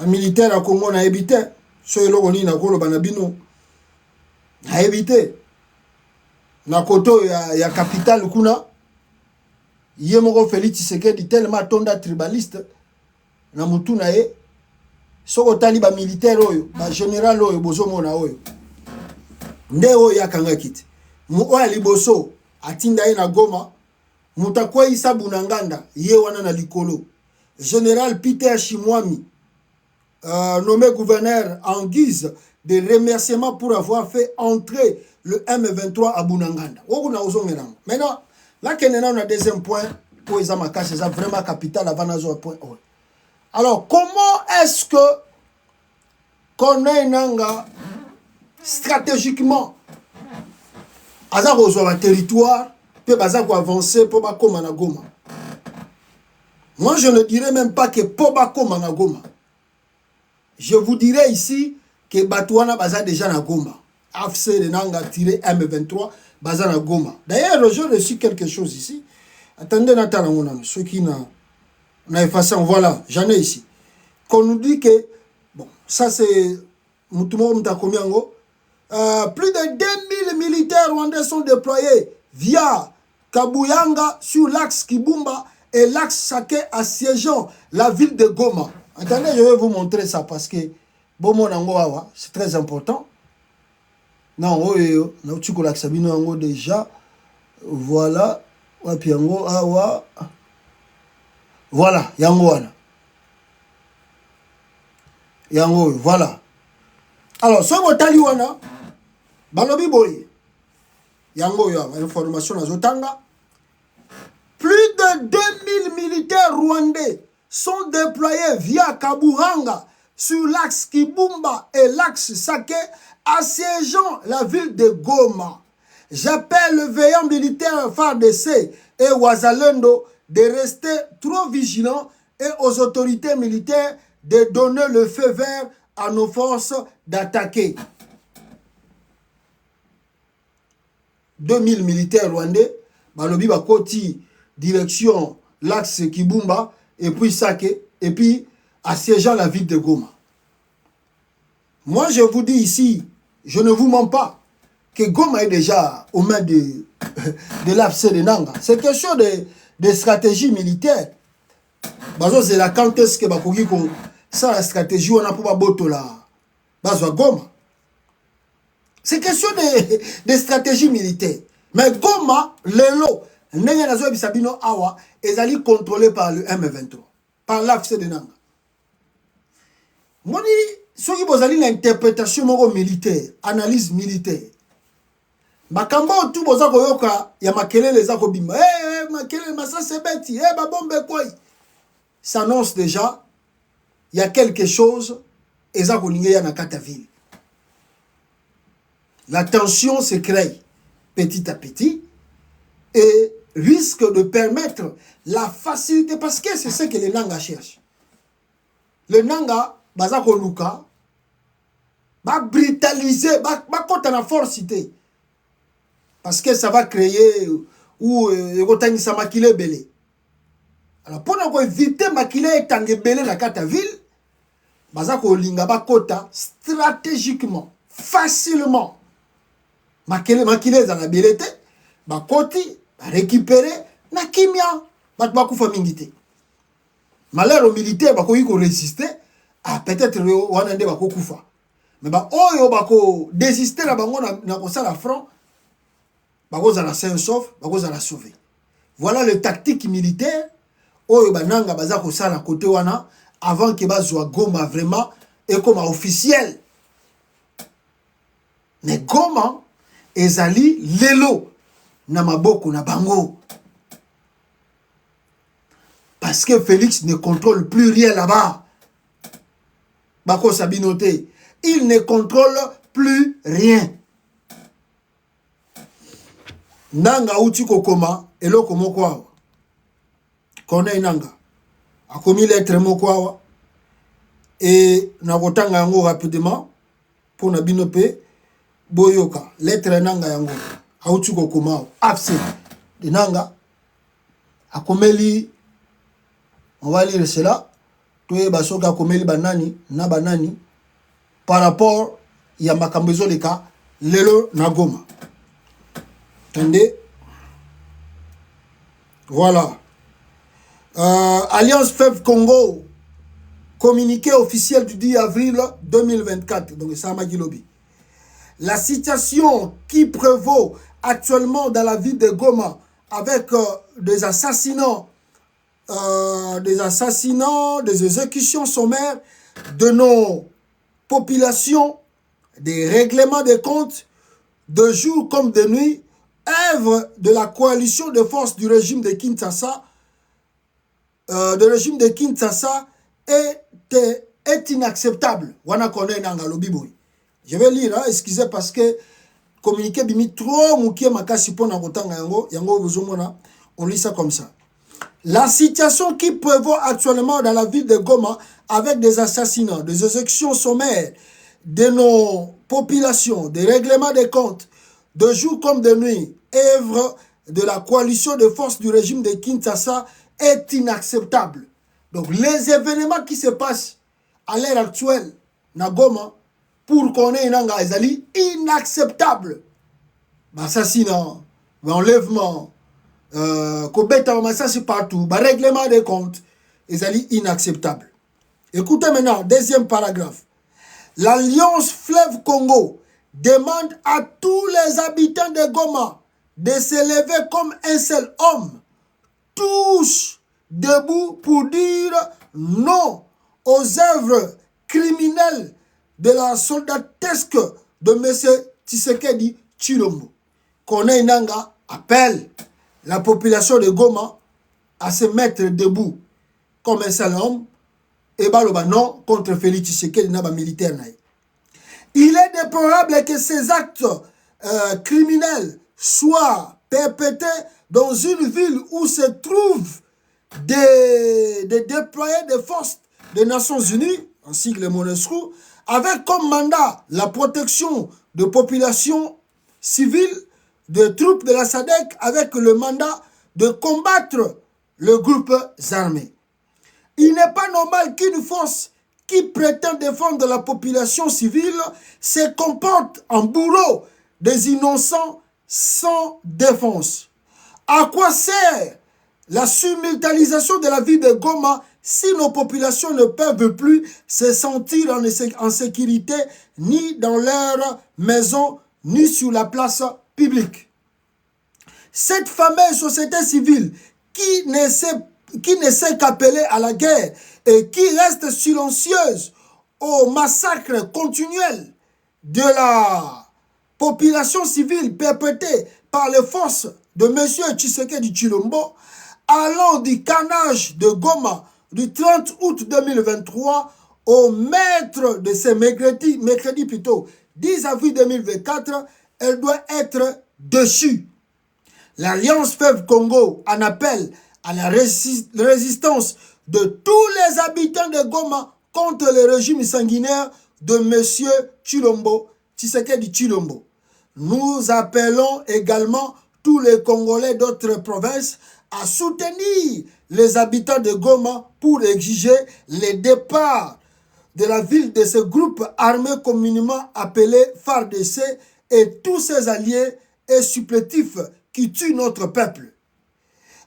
militaire à Congo na évité so eloko ni na kolo banabino na évité na koto ya capitale kuna yemoko Félix Tshisekedi tellement tonda tribaliste na mutu na ye soko tali ba militaire oyo ba général oyo bozomona oyo nde oyo yakanga kiti mu oya liboso atinda ye na Goma mutakwa isa bunanganda ye wana na likolo général Peter Chimwami nommé gouverneur en guise de remerciement pour avoir fait entrer le M23 à Bunanganda. Maintenant, là, on a deuxième point pour les Amakash, c'est vraiment capital avant d'avoir point. Alors, comment est-ce que qu'on a un stratégiquement à un territoire peut avancer pour Bakoma Goma? Moi, je ne dirais même pas que pour Bakoma Goma. Je vous dirais ici que Batouana baza déjà na Goma. AFC de Nanga tiré M23 baza na Goma. D'ailleurs, j'ai reçu quelque chose ici. Attendez, Nathan, ceux qui n'a effacé, voilà, j'en ai ici. Qu'on nous dit que, bon, ça c'est Moutumo Mtakomiango. Plus de 2000 militaires rwandais sont déployés via Kabuyanga sur l'axe Kibumba et l'axe Sake assiégeant la ville de Goma. Attendez, je vais vous montrer ça parce que c'est très important. Non, déjà. Voilà. Voilà, Yango, voilà. Alors, ce que Taliwana, Balobi Boy, Yango, information à Zotanga. Plus de 2000 militaires rwandais sont déployés via Kabuhanga sur l'axe Kibumba et l'axe Sake, assiégeant la ville de Goma. J'appelle le veillant militaire FARDC et Wazalendo de rester trop vigilants et aux autorités militaires de donner le feu vert à nos forces d'attaquer. 2000 militaires rwandais, Balobi Bakoti, direction l'axe Kibumba, et puis Sake, et puis assiégeant la ville de Goma. Moi, je vous dis ici, je ne vous mens pas, que Goma est déjà aux mains de l'AFC de Nanga. C'est question de stratégie militaire. C'est la quand est-ce que ça la stratégie, on a pour bateau là. Goma. C'est question de stratégie militaire. Mais Goma, Lelo, Awa, ils allaient contrôler par le M23, par l'AFC de Nanga. Moi, ce qui vous allez l'interprétation militaire, analyse militaire. Makambo tout boza koyoka ya makelele za kobima. Makelele masa sebeti, babombe koi. Ça annonce déjà il y a quelque chose et ça kolingeya na kata ville. La tension se crée petit à petit et risque de permettre la facilité parce que c'est ce que les Nanga cherchent. Le Nanga bazako luka ba brutaliser ba kota na forcité parce que ça va créer ou ekotangisa makile belé. Alors pour éviter makile etange belé na kata ville bazako linga ba kota stratégiquement facilement makile za na belé te ba koti récupérer na kimia batba kufa mingité. Malheur aux militaires bako yiko résister à peut-être wanande bako kufa. Mais ba oyo bako désister na bango na kosala front bako za la sain sauf bako za la sauver. Voilà le tactique militaire oyo bananga baza kosala côté wana avant que bazwa Goma vraiment et comme officiel. Mais Goma, ezali lelo na maboko na bango. Parce que Félix ne contrôle plus rien là-bas. Bako Sabinote, il ne contrôle plus rien. Nanga uti kokoma, eloko moko awa. Kone nanga. Akomi lettre moko awa. Et nakotanga yango rapidement. Pour na binope. Boyoka. Lettre nanga yango. Auti kokoma. Afse. De nanga. Akomeli. On va lire cela. Toye basoka akomeli banani. Na banani. Par rapport. Ya makambezo leka. Lelo na Goma. Attendez. Voilà. Alliance Fleuve Congo. Communiqué officiel du 10 avril 2024. Donc, ça m'a dit lobby. La situation qui prévaut actuellement dans la ville de Goma avec des assassinats, des exécutions sommaires de nos populations, des règlements de comptes de jour comme de nuit, œuvre de la coalition de forces du régime de Kinshasa, est inacceptable. Je vais lire, hein, excusez parce que communiqué bimi trop moukie makasi pona kotanga yango bozomona, on lit ça comme ça. La situation qui prévaut actuellement dans la ville de Goma avec des assassinats, des exécutions sommaires de nos populations, des règlements de comptes de jour comme de nuit, œuvre de la coalition de forces du régime de Kinshasa est inacceptable. Donc les événements qui se passent à l'heure actuelle, na Goma, pour qu'on ait un ezali inacceptable. Assassinat, enlèvement, kobeta massacre partout, règlement des comptes, ezali inacceptable. Écoutez maintenant, deuxième paragraphe. L'Alliance Fleuve Congo demande à tous les habitants de Goma de s'élever comme un seul homme, tous debout pour dire non aux œuvres criminelles de la soldatesque de M. Tshisekedi Tshilombo. Kone Nanga appelle la population de Goma à se mettre debout comme un seul homme et baloba non contre Félix Tshisekedi Naba militaire. Il est déplorable que ces actes criminels soient perpétrés dans une ville où se trouvent des déployés des forces des Nations Unies, en sigle MONUSCO, avec comme mandat la protection de populations civiles, de troupes de la SADC, avec le mandat de combattre le groupe armé. Il n'est pas normal qu'une force qui prétend défendre la population civile se comporte en bourreau des innocents sans défense. À quoi sert la surmilitarisation de la ville de Goma si nos populations ne peuvent plus se sentir en sécurité ni dans leur maison ni sur la place publique? Cette fameuse société civile qui ne sait qu'appeler à la guerre et qui reste silencieuse au massacre continuel de la population civile perpétrée par les forces de M. Tshisekedi Tshilombo, allant du carnage de Goma du 30 août 2023 au maître de ces mercredi 10 avril 2024, elle doit être déchue. L'Alliance Fleuve Congo en appelle à la résistance de tous les habitants de Goma contre le régime sanguinaire de M. Tshisekedi Tshilombo. Nous appelons également tous les Congolais d'autres provinces à soutenir les habitants de Goma pour exiger le départ de la ville de ce groupe armé communément appelé FARDC et tous ses alliés et supplétifs qui tuent notre peuple.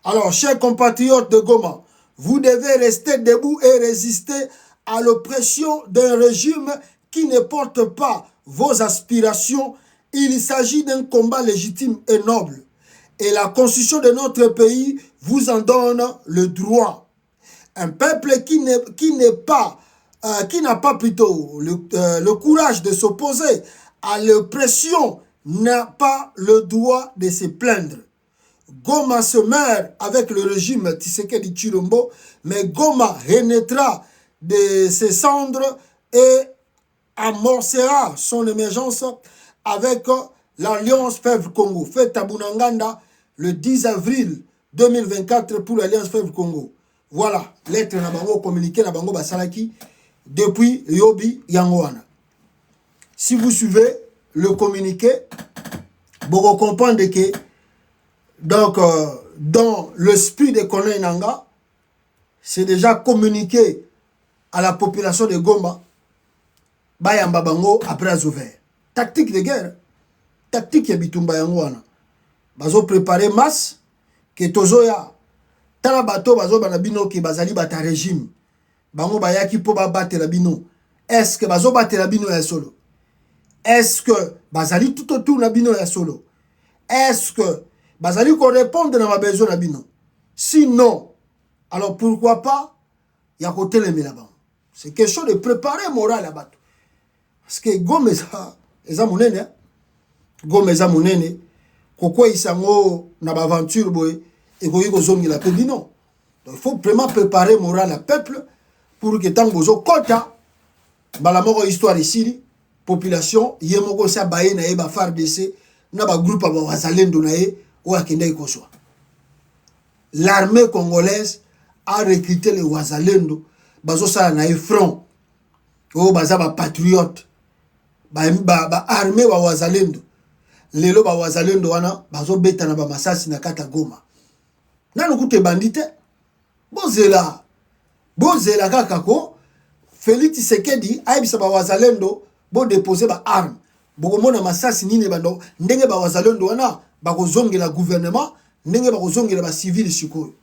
Alors, chers compatriotes de Goma, vous devez rester debout et résister à l'oppression d'un régime qui ne porte pas vos aspirations. Il s'agit d'un combat légitime et noble. Et la constitution de notre pays vous en donne le droit. Un peuple qui n'a pas plutôt le courage de s'opposer à l'oppression n'a pas le droit de se plaindre. Goma se meurt avec le régime Tshisekedi Tshilombo, mais Goma renaîtra de ses cendres et amorcera son émergence avec l'Alliance Fleuve Congo, faite à Bunanganda le 10 avril 2024 pour l'Alliance Fleuve Congo. Voilà, lettre na bango communiqué na bango basalaki depuis Yobi Yangoana. Si vous suivez le communiqué, vous comprenez que donc dans l'esprit de Corneille Nangaa, c'est déjà communiqué à la population de Goma, Bayamba bango à bras ouverts. Tactique de guerre, tactique ya bitumba yangoana. Bazo préparer masse que tozoya tala bato bazo bana bino ki bazali bata régime. Bango bayaki po ba batela bino. Est-ce que bazo batela bino ya solo? Est-ce que bazali tout autour na bino ya solo? Est-ce que bazali ko répondre na ma besoin na bino? Sinon, alors pourquoi pas ya côté les là-bas. C'est quelque chose de préparer moral à bato. Parce que Goma eza munene, Goma eza munene, koko isango na ba aventure boy et ko zongi la pe bino. Donc il faut vraiment préparer moral à peuple pour que tant bozo kota bala moko histoire ici population yemoko sa baye na ba FARDC na ba groupe ba wazalendo na ye o akenda ikoswa. L'armée congolaise a recruté les wazalendo bazo sala na front o baza ba patriote ba armée ba wazalendo lelo ba wazalendo wana bazo beta na ba masasi na kata Goma nanu kute bandite bozela kaka ko Félix Tshisekedi aibisa ba wazalendo bo déposer ba arme bo mona masasi nini bando ndenge ba wazalendo wana ba kozongela gouvernement ndenge ba kozongela ba civil sikoyo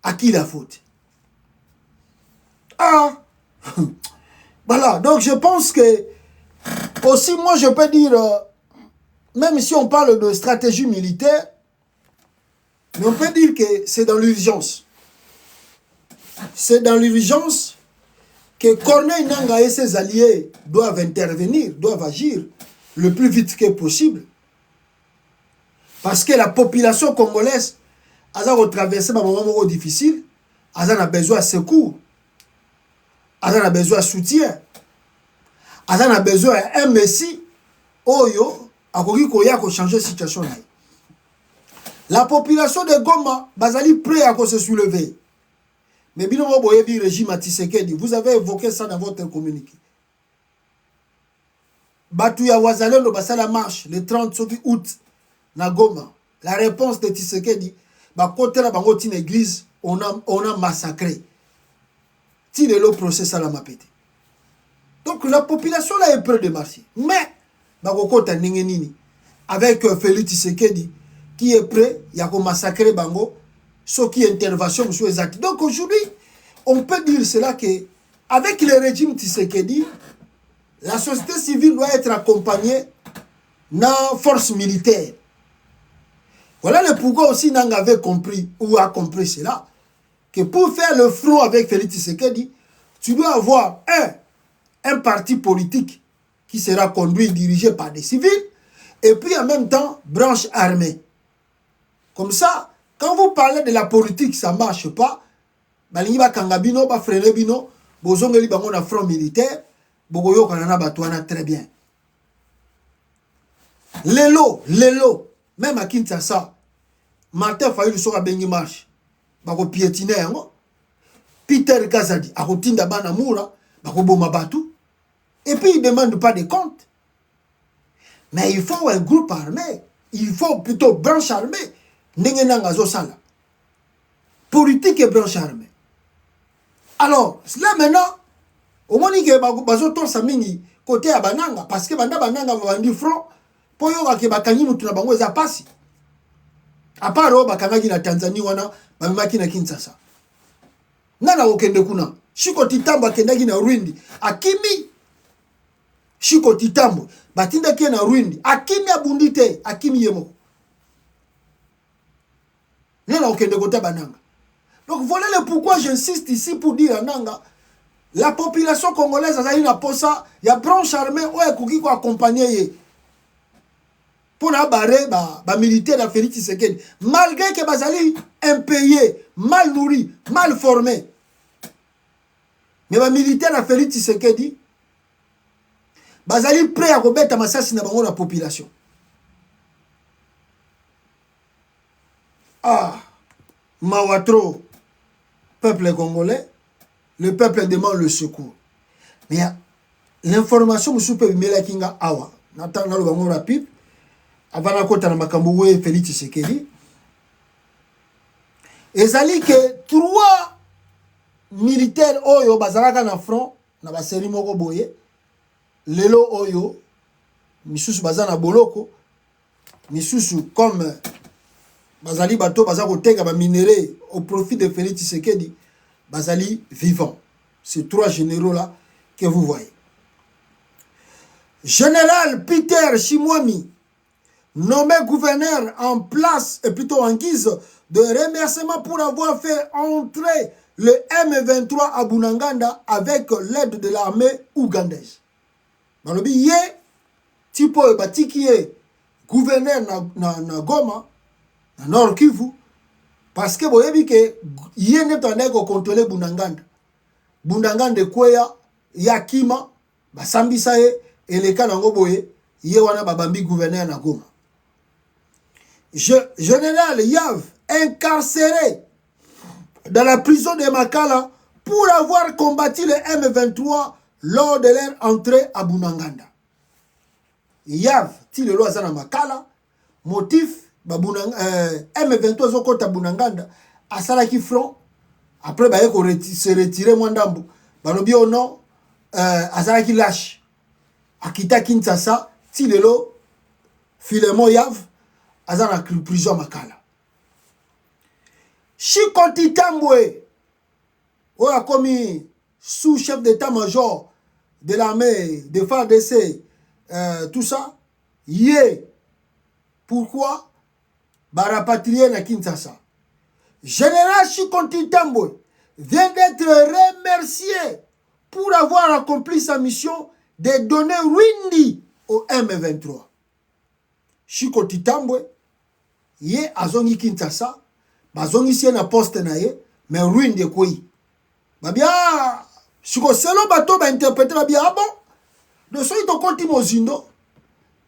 à qui la faute? Ah voilà, donc je pense que aussi moi je peux dire même si on parle de stratégie militaire, mais on peut dire que c'est dans l'urgence. C'est dans l'urgence que Corneille Nangaa et ses alliés doivent intervenir, doivent agir le plus vite que possible. Parce que la population congolaise a retraversé un moment difficile, a besoin de secours, a besoin de soutien, a besoin d'un messie, oyo, a changer la situation. La population de Goma, bazali prêt à se soulever. Mais binomo boyebi régime à Tshisekedi, vous avez évoqué ça dans votre communiqué. Batuya wazalendo basala marche le 30 août na Goma. La réponse de Tshisekedi, bah côté la bango tin église, on a massacré. Ti le procès à la mapete. Donc la population là est près de marcher. Mais bah côté nini avec Félix Tshisekedi qui est prêt, il y a massacrer bango. Ce qui est intervention sur les actes. Donc aujourd'hui, on peut dire cela que avec le régime Tshisekedi, la société civile doit être accompagnée dans la force militaire. Voilà le pourquoi aussi Nangaa avait compris ou a compris cela, que pour faire le front avec Félix Tshisekedi, tu dois avoir un parti politique qui sera conduit et dirigé par des civils, et puis en même temps, branche armée. Comme ça, quand vous parlez de la politique, ça ne marche pas. Balingi ba kangabino, ba freiner bino, bozongeli bango na front militaire, bogoyo kanana batouana très bien. Lelo, même à Kinshasa, Martin Fayulu sera bengi marche, bako piétiner yango. Peter Kazadi, akotinda bana moura, bako boma batu. Et puis il ne demande pas de compte. Mais il faut un groupe armé, il faut plutôt branche armée. Nengenanga zosala. Politique et branche armée. Alors, là maintenant, au moment où bazo torsa mingi côté à bananga, parce que banda bananga va vendre front, pour yoga ke bakanyi mutu na bango eza pasi. À part bakangaki na Tanzanie wana, bamaki na Kinshasa. Nana okende kuna. Shiko Titambo akendaki na Rwindi. Akimi Shiko Titambo batindaki na Rwindi. Akimi abundite, akimi yemo. Donc voilà le pourquoi j'insiste ici pour dire à Nangaa, la population congolaise a une posa, il y a branche armée qui ko accompagner pour na barrer ba militaire de Félix Tshisekedi malgré que bazali impayés, mal nourris, mal formés. Mais ba militaire de Félix Tshisekedi bazali prêt à kobeta masasi na bango na population. Ah, Mawatro, peuple congolais, le peuple demande le secours. Mais l'information me soupe mela kinga awa. Nata na lo bango rapide. Avant kota na makambo Félix Tshisekedi. Ezali que 3 militaires oyo bazalaka na front na ba série moko boye. Lelo oyo misusu bazana boloko. Misusu comme bazali bato bazako teka ba minéraux au profit de Félix Tshisekedi. Bazali vivant. Ces 3 généraux là que vous voyez. Général Peter Chimwami, nommé gouverneur en place et plutôt en guise de remerciement pour avoir fait entrer le M23 à Bunaganda avec l'aide de l'armée ougandaise. Malobi ye tipo batiki gouverneur na Goma na Nord Kivu parce que boyebi ke ye netane ko contrôler Bunaganda. Bunaganda kweya yakima basambisa ye eleka nango boye ye wana babambi gouverneur na Goma. Général Yav incarcéré dans la prison de Makala pour avoir combattu le M23 lors de leur entrée à Bunaganda. Yav ti le loi zana Makala motif M23 zokota Bunaganda asalaki front après ba yeko se retirer mwandambu balobi ono asalaki lâche akita Kinshasa ti lelo Filemon Yav azana prison Makala. Chikoti Tambwe oya komi sous-chef d'état-major de l'armée de FARDC tout ça yé pourquoi barapatrier na Kinshasa. Général Chikoti Tambwe vient d'être remercié pour avoir accompli sa mission de donner Rwindi au M23. Chikoti Tambwe ye azongi Kinshasa bazongi sie na poste na ye mais Rwindi koi babia siko selo bato ba interpréter babia ah bon de so ito konti mozindo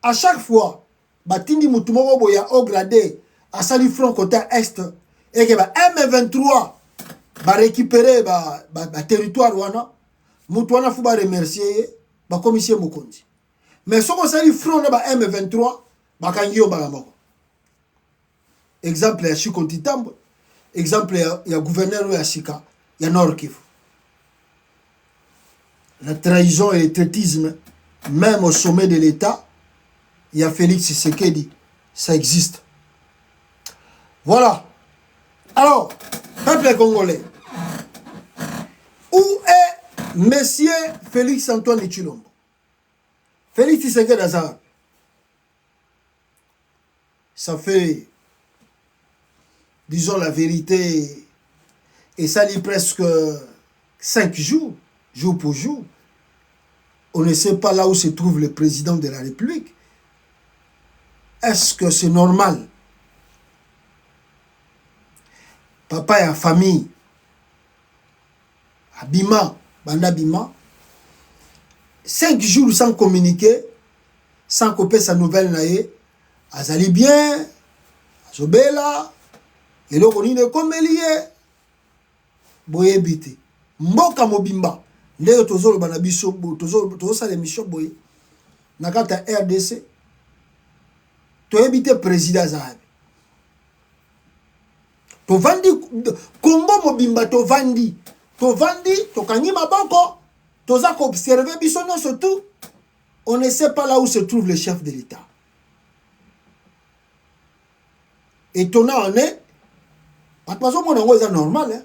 à chaque fois batindi mutu moko boya au gradé à sali front côté est et que ba M23 ba récupérer ba territoire wana mutu wana fu ba remercier ba commissaire mokonzi mais soko sali front na ba M23 bakangi yo balamoko. Exemple ya Chikoti Tambwe, exemple ya gouverneur ya Sika, ya Nord Kivu. La trahison et le traitisme, même au sommet de l'État, il y a Félix Tshisekedi, ça existe. Voilà. Alors, peuple congolais, où est Monsieur Félix Antoine Tshilombo? Félix Tshisekedi Azar. Ça fait, disons la vérité, et ça lit presque 5 jours, jour pour jour. On ne sait pas là où se trouve le président de la République. Est-ce que c'est normal? Papa et la famille, Abima, Banda Bima, 5 jours sans communiquer, sans couper sa nouvelle naïe, azali bien, azobela, eloko nini komeliye, boye bite. Mboka mobimba, ndenge tozoloba na biso, tozosala émission boye, na kata RDC, toyebite président azali. Tovandi, Congo mobimba tovandi, tokangi maboko, toza ko observer biso non surtout, on ne sait pas là où se trouve le chef de l'État. Étonnant en est, parce que c'est normal. Hein?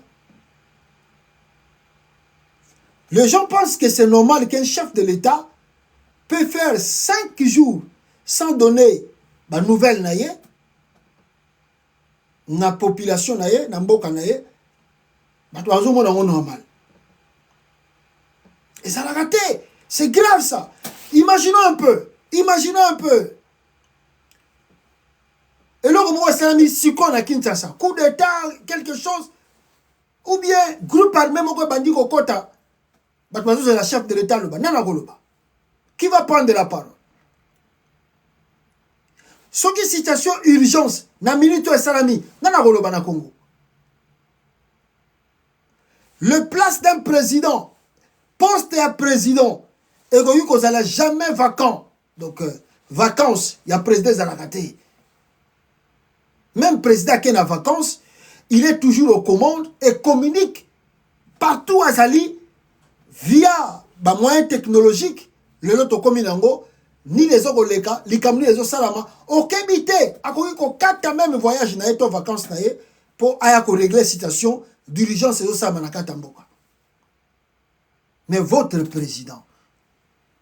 Les gens pensent que c'est normal qu'un chef de l'État peut faire 5 jours sans donner la nouvelle naïe, na population naïe, na mboka naïe, c'est normal. Et ça l'a raté. C'est grave ça. Imaginons un peu. Imaginons un peu. Et là, on a mis Sikon à Kinshasa. Coup d'état, quelque chose. Ou bien, groupe armé, mon bandit au Kota. Batmazou, c'est la chef de l'État. Qui va prendre la parole? Ce qui est situation urgence, na minute et salami, nana goloba na Congo. Le place d'un président, poste à président, et qu'on n'allait jamais vacant. Donc, vacances, il y a président Zalakate. Même président qui est en vacances, il est toujours aux commandes et communique partout à Zali via des moyens technologiques, le loto kominango, ni les autres leka, les kamni les autres salama, au kébité, à quoi qu'on quatre même voyage na eto vacances na ye, pour régler la situation d'urgence et autres salama katamboka. Mais votre président,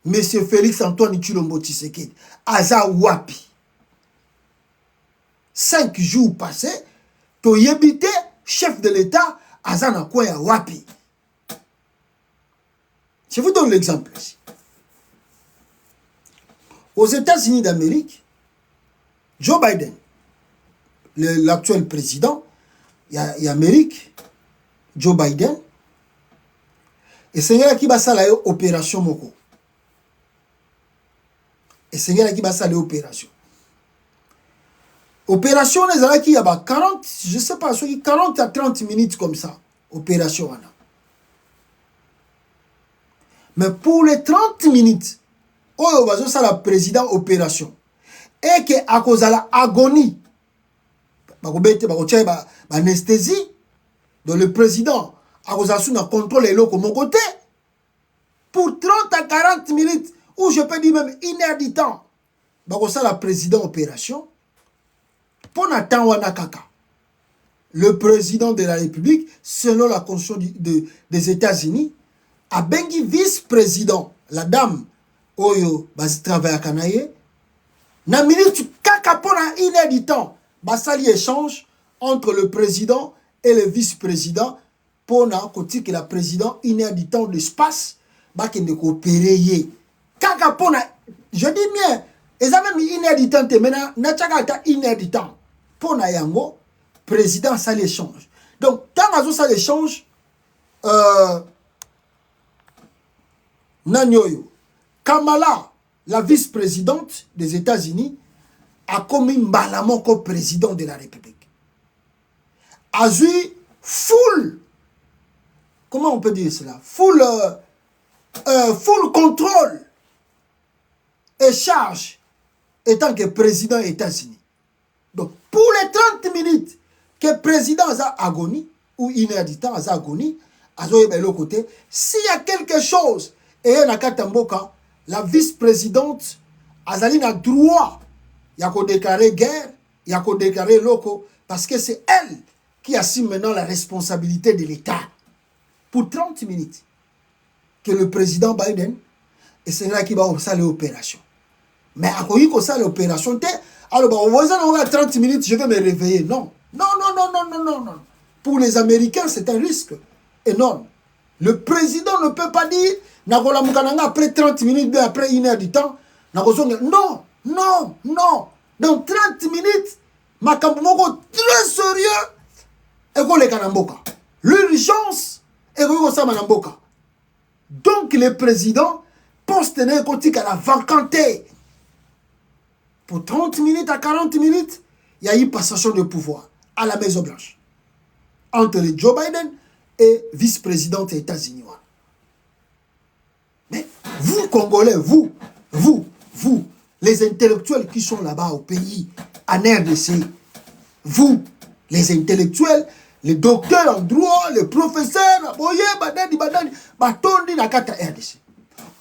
Monsieur Félix Antoine Tshilombo Tshisekedi, Aza Wapi, 5 jours passés, to yebite, chef de l'État, Aza Nakoya Wapi. Je vous donne l'exemple ici. Aux États-Unis d'Amérique, Joe Biden, l'actuel président, il y a Amérique, Joe Biden, et c'est là qui va s'aller opération Moko. Et c'est là qui va s'aller opération. Opération, les là qui y a 40, je ne sais pas, 40 à 30 minutes comme ça. Opération. Mais pour les 30 minutes, on va faire la président opération. Et que à cause de l'agonie, anesthésie, donc le président, à cause de la contrôle et l'eau comme mon côté, pour 30 à 40 minutes, ou je peux dire même 1 heure du temps, on va faire la président opération. Pour Nathan Wanakaka, le président de la République, selon la constitution des États-Unis, a bengi vice-président, la dame, Oyo, basi travaille à Kanaye, na minute kaka pour 1 heure du temps, basali échange entre le président et le vice-président, pour na côté que la président 1 heure du temps d'espace, bakende coopérer. Kaka pour na, je dis bien, ils ont même 1 heure du temps, maintenant, na tchaka 1 heure du temps. Pour na yango, président ça l'échange. Donc, tant que ça l'échange, Nanyoyo, Kamala, la vice-présidente des États-Unis, a commis Mbalamon comme président de la République. A eu full, comment on peut dire cela? Full contrôle et charge étant que président des États-Unis. Donc, pour les 30 minutes que le président a agonie, ou 1 heure du temps a agonie, à l'autre côté, s'il y a quelque chose, et Nakatamboka, la vice-présidente, Azali a droit, il y a qu'à déclarer guerre, il y a qu'à déclarer loco, parce que c'est elle qui assume maintenant la responsabilité de l'État. Pour 30 minutes, que le président Biden, et c'est là qui va faire l'opération. Mais à quoi il y a l'opération, alors, on va 30 minutes, je vais me réveiller. Non. Non. Pour les Américains, c'est un risque énorme. Le président ne peut pas dire, après 30 minutes, après 1 heure du temps, non. Dans 30 minutes, Makambo très sérieux, l'urgence est donc le président, poste-né côté à la vacanté. Pour 30 minutes à 40 minutes, il y a eu passation de pouvoir à la Maison-Blanche entre le Joe Biden et vice-président des États-Unis. Mais vous, Congolais, vous, les intellectuels qui sont là-bas au pays, en RDC, vous, les intellectuels, les docteurs en droit, les professeurs, RDC.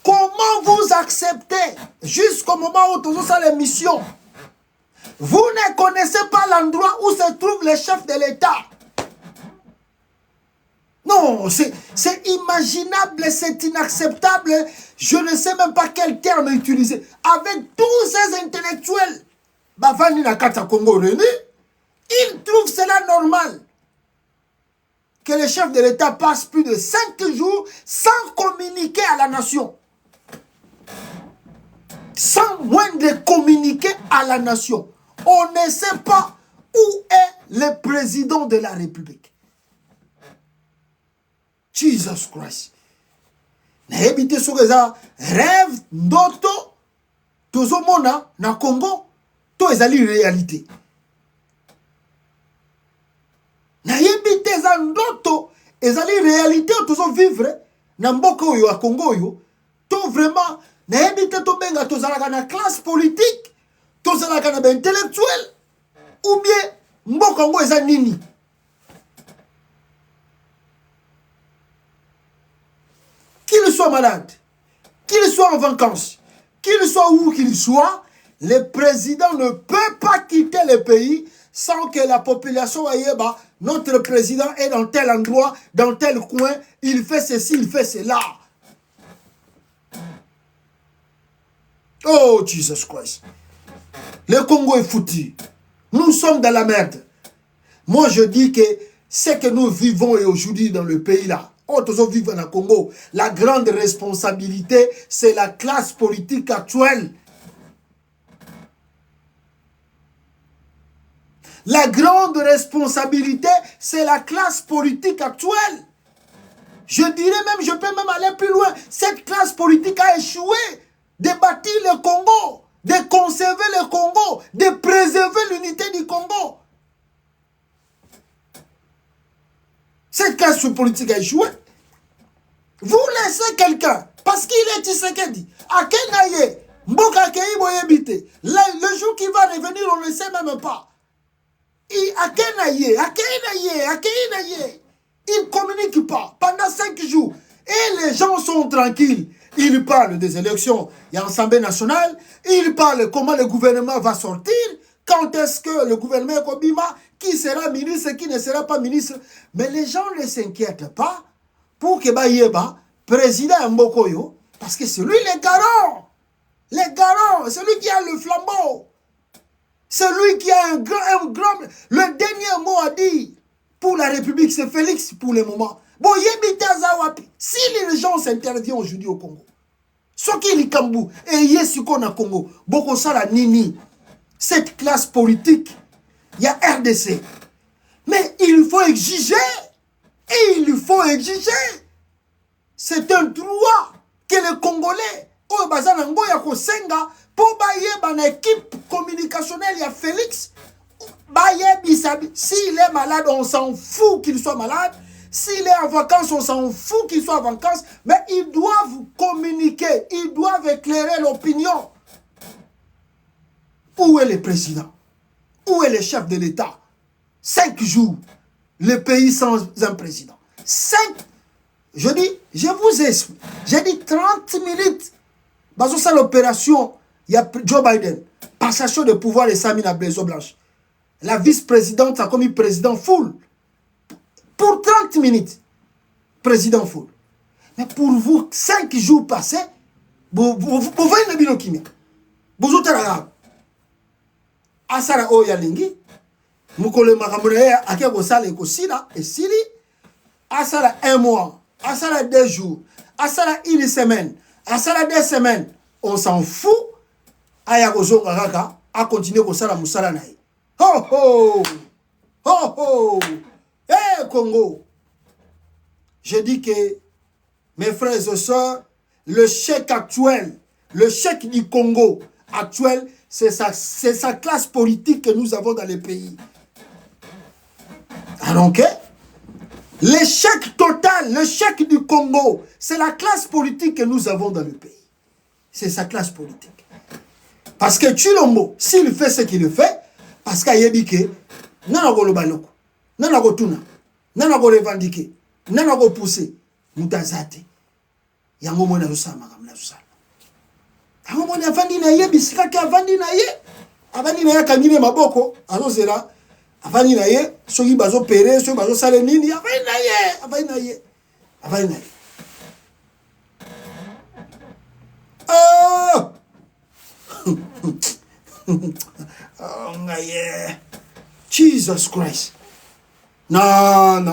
Comment vous acceptez jusqu'au moment où vous avez l'émission? Vous ne connaissez pas l'endroit où se trouve le chef de l'État. Non, c'est imaginable, c'est inacceptable. Je ne sais même pas quel terme utiliser. Avec tous ces intellectuels, ils trouvent cela normal. que le chef de l'État passe plus de 5 jours sans communiquer à la nation. Sans moins de communiquer à la nation. On ne sait pas où est le président de la République. Jesus Christ. N'habitez sur les rêve d'auto, tous au monde, na Congo, tout est allé réalité. N'habitez en d'auto, est allé réalité, tous au vivre, na mboko yo à Congo yo, tout vraiment, n'habitez tout benga, tous à la classe politique, tous à la intellectuel, ou bien, mboko ngo est nini. Qu'il soit malade, qu'il soit en vacances, qu'il soit où qu'il soit, le président ne peut pas quitter le pays sans que la population aille, notre président est dans tel endroit, dans tel coin, il fait ceci, il fait cela. Oh, Jesus Christ. Le Congo est foutu. Nous sommes dans la merde. Moi, je dis que ce que nous vivons aujourd'hui dans le pays là, tous vivent dans le Congo, la grande responsabilité, c'est la classe politique actuelle. La grande responsabilité, c'est la classe politique actuelle. Je dirais même, je peux même aller plus loin. Cette classe politique a échoué de bâtir le Congo, de conserver le Congo, de préserver l'unité du Congo. Cette classe politique a échoué. Vous laissez quelqu'un, parce qu'il est Tshisekedi, à Kenaye, Mboka Kei Boyebite, le jour qui va revenir, on ne sait même pas. À Kenaye, il ne communique pas pendant 5 jours. Et les gens sont tranquilles. Ils parlent des élections, il y a l'Assemblée nationale, ils parlent comment le gouvernement va sortir, quand est-ce que le gouvernement Kobima, qui sera ministre, qui ne sera pas ministre. Mais les gens ne s'inquiètent pas pour que Bayeba, président Mbokoyo, parce que c'est lui le garant, c'est lui qui a le flambeau, c'est lui qui a un grand, le dernier mot à dire pour la République, c'est Félix pour le moment. Bon, si les gens s'interdisent aujourd'hui au Congo, ce qui est le Kambou et Yesiko na Congo, beaucoup ça la nini, cette classe politique, il y a RDC. Mais il faut exiger. Et il faut exiger. C'est un droit que les Congolais, au Bazanango Yako Senga, pour bailler une équipe communicationnelle, il y a Félix, s'il est malade, on s'en fout qu'il soit malade. S'il est en vacances, on s'en fout qu'il soit en vacances. Mais ils doivent communiquer, ils doivent éclairer l'opinion. Où est le président? Où est le chef de l'État? 5 jours, le pays sans un président. 5, je dis, j'ai dit 30 minutes. Dans cette opération, il y a Joe Biden, passation de pouvoir de Samina Blaise Blanche. La vice-présidente a commis président full. Pour 30 minutes, président full. Mais pour vous, 5 jours passés, vous voyez le bilan qui vous êtes là. Asara Oyalingi, Mukole Makamune, Akebo Sale Kosila, et Sili, Asara 1 mois, Asara 2 jours, Asara 1 semaine, Asara 2 semaines, on s'en fout. Ayagozo Garaka a continué pour ça la Moussala Naï. Ho ho! Ho ho! Eh Congo! Je dis que, mes frères et sœurs, le chèque actuel, le chèque du Congo actuel, c'est sa classe politique que nous avons dans le pays. Alors que, l'échec total, le chèque du Congo, c'est la classe politique que nous avons dans le pays. C'est sa classe politique. Parce que Chilombo, s'il fait ce qu'il fait, parce qu'il y a dit que, non, on va le non, on va tout, non, on va revendiquer, non, on va pousser, nous t'azate. Il y a un moment où nous sommes à un moment où avandi na ye bisika ki avandi na ye kangine maboko azozela avandi na ye soki bazo pere soki bazo sale nini avandi na ye oh oh ngaye Jesus Christ non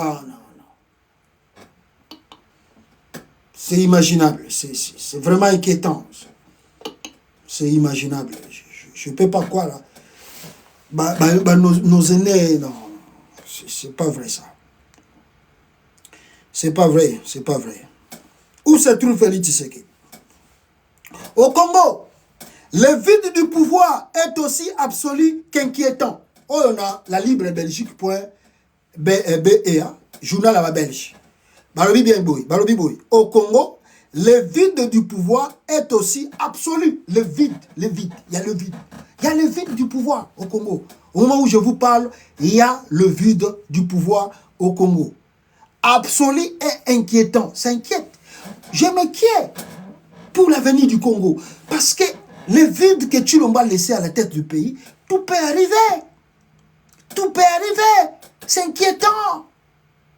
C'est imaginable. C'est vraiment inquiétant. C'est imaginable. Je ne peux pas quoi là. Nos aînés, non. C'est pas vrai ça. C'est pas vrai. C'est pas vrai. Où se trouve Félix Tshisekedi? Au Congo, le vide du pouvoir est aussi absolu qu'inquiétant. Oh, on a la libre Belgique.be, journal à la Belge. Balobi bien boy, Balobi boy. Au Congo, le vide du pouvoir est aussi absolu. Le vide. Il y a le vide. Il y a le vide du pouvoir au Congo. Au moment où je vous parle, il y a le vide du pouvoir au Congo. Absolu et inquiétant. Ça inquiète. Je m'inquiète pour l'avenir du Congo. Parce que le vide que Tshilombo a laissé à la tête du pays, tout peut arriver. Tout peut arriver. C'est inquiétant.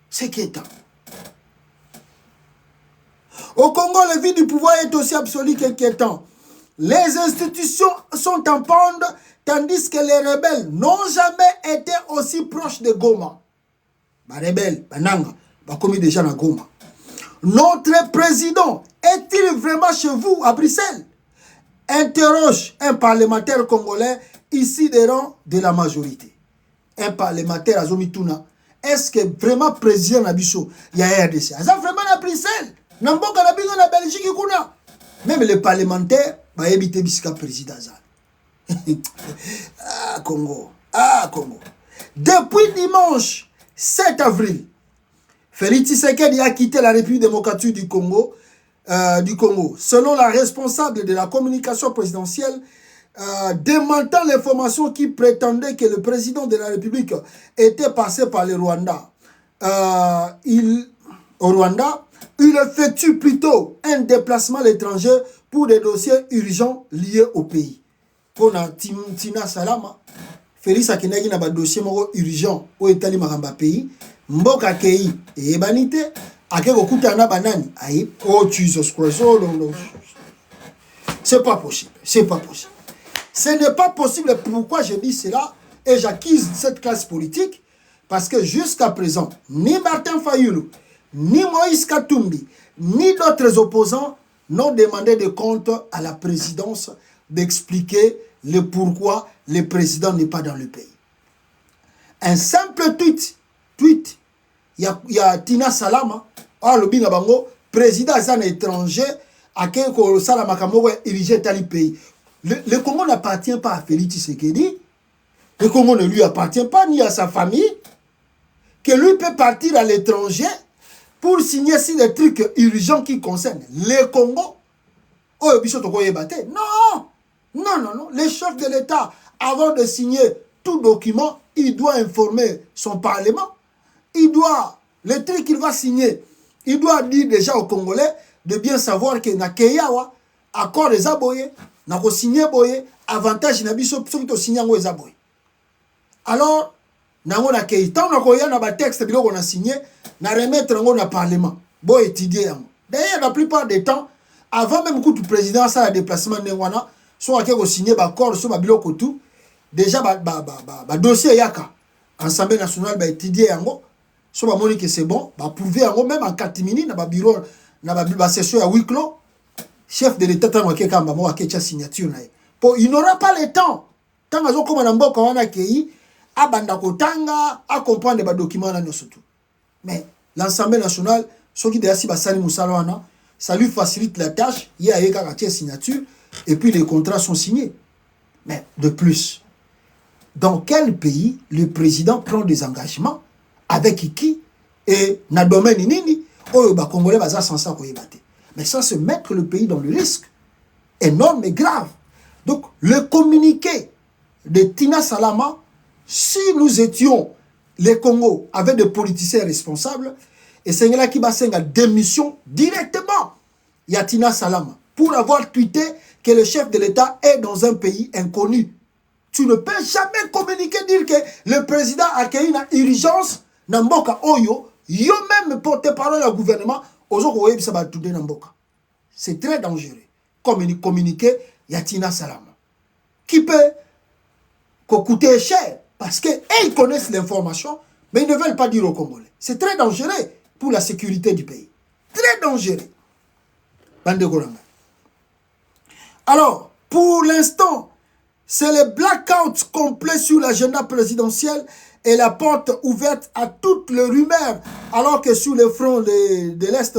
C'est inquiétant. Au Congo, le vide du pouvoir est aussi absolu qu'inquiétant. Les institutions sont en pente, tandis que les rebelles n'ont jamais été aussi proches de Goma. Les rebelles, Bananga, commis déjà dans Goma. Notre président est-il vraiment chez vous à Bruxelles? Interroge un parlementaire congolais ici des rangs de la majorité. Un parlementaire à Zomituna. Est-ce que vraiment président Nabiso, il y a RDC? Est-ce vraiment à Bruxelles? Namboka na biso na Belgique kuna. Même les parlementaires ba éviter bisika président za. Ah Congo. Ah Congo. Depuis dimanche 7 avril, Félix Tshisekedi a quitté la République démocratique du Congo. Selon la responsable de la communication présidentielle, démentant l'information qui prétendait que le président de la République était passé par le Rwanda. Au Rwanda, il effectue plutôt un déplacement à l'étranger pour des dossiers urgents liés au pays. Pour Tina Salama, Félix Akinagi na ba dossier urgent au Italie Maramba pays, Mboka Kei et Ebanite, Akeko Kutana Banani, aïe, oh Jesus Christ, oh non, c'est pas possible, c'est pas possible. Ce n'est pas possible. Pourquoi je dis cela et j'accuse cette classe politique? Parce que jusqu'à présent, ni Martin Fayulu, ni Moïse Katumbi, ni d'autres opposants n'ont demandé de compte à la présidence d'expliquer le pourquoi le président n'est pas dans le pays. Un simple tweet, il y a Tina Salama, le bango, président d'un étranger, à quel Salama Kamoko érigé dans le pays. Le Congo n'appartient pas à Félix Tshisekedi. Le Congo ne lui appartient pas, ni à sa famille. Que lui peut partir à l'étranger pour signer si des trucs urgents qui concernent le Congo. Oh, non, non, non, non. Le chef de l'État, avant de signer tout document, il doit informer son Parlement. Il doit, le truc qu'il va signer, il doit dire déjà aux Congolais de bien savoir que na Keyawa, accord des aboyés, na ko signer boye, avantage na biso to signer ngo ezaboye. Alors, nango na kei, tant na ko ya na ba texte biloko na signé, na remettre ngo na parlement, bo étudier yango. D'ailleurs, la plupart des temps, avant même que le président ça a déplacement nengwana, soit que ko signer ba accord sur ba biloko tout, déjà ba dossier yaka, Assemblée nationale ba étudier yango, soit ba moni que c'est bon, ba prouver yango même en catimini na ba bureau na ba session à huis clos. Chef de l'État tant que kamba mo akecha signature na. Il n'aura pas le temps. Tant azo comme na mboka wana kei abanda kotanga a comprendre ba documents na surtout. Mais l'Assemblée nationale soki de asi basali musala wana, ça lui facilite la tâche, il y a yeka katia signature et puis les contrats sont signés. Mais de plus, dans quel pays le président prend des engagements avec qui et na domaine nini oyo ba congolais baza sans ça koyebate. Mais ça, c'est mettre le pays dans le risque énorme et grave. Donc, le communiqué de Tina Salama, si nous étions les Congo avec des politiciens responsables, et c'est là qui va faire une démission directement. Il y a Tina Salama pour avoir tweeté que le chef de l'État est dans un pays inconnu. Tu ne peux jamais communiquer, dire que le président a accueilli une urgence dans Mboka Oyo, yo même porte-parole au gouvernement. C'est très dangereux. Communiquer Yatina Salama. Qui peut coûter cher. Parce qu'ils connaissent l'information, mais ils ne veulent pas dire aux Congolais. C'est très dangereux pour la sécurité du pays. Très dangereux. Alors, pour l'instant, c'est le blackout complet sur l'agenda présidentiel et la porte ouverte à toutes les rumeurs, alors que sur le front de l'Est,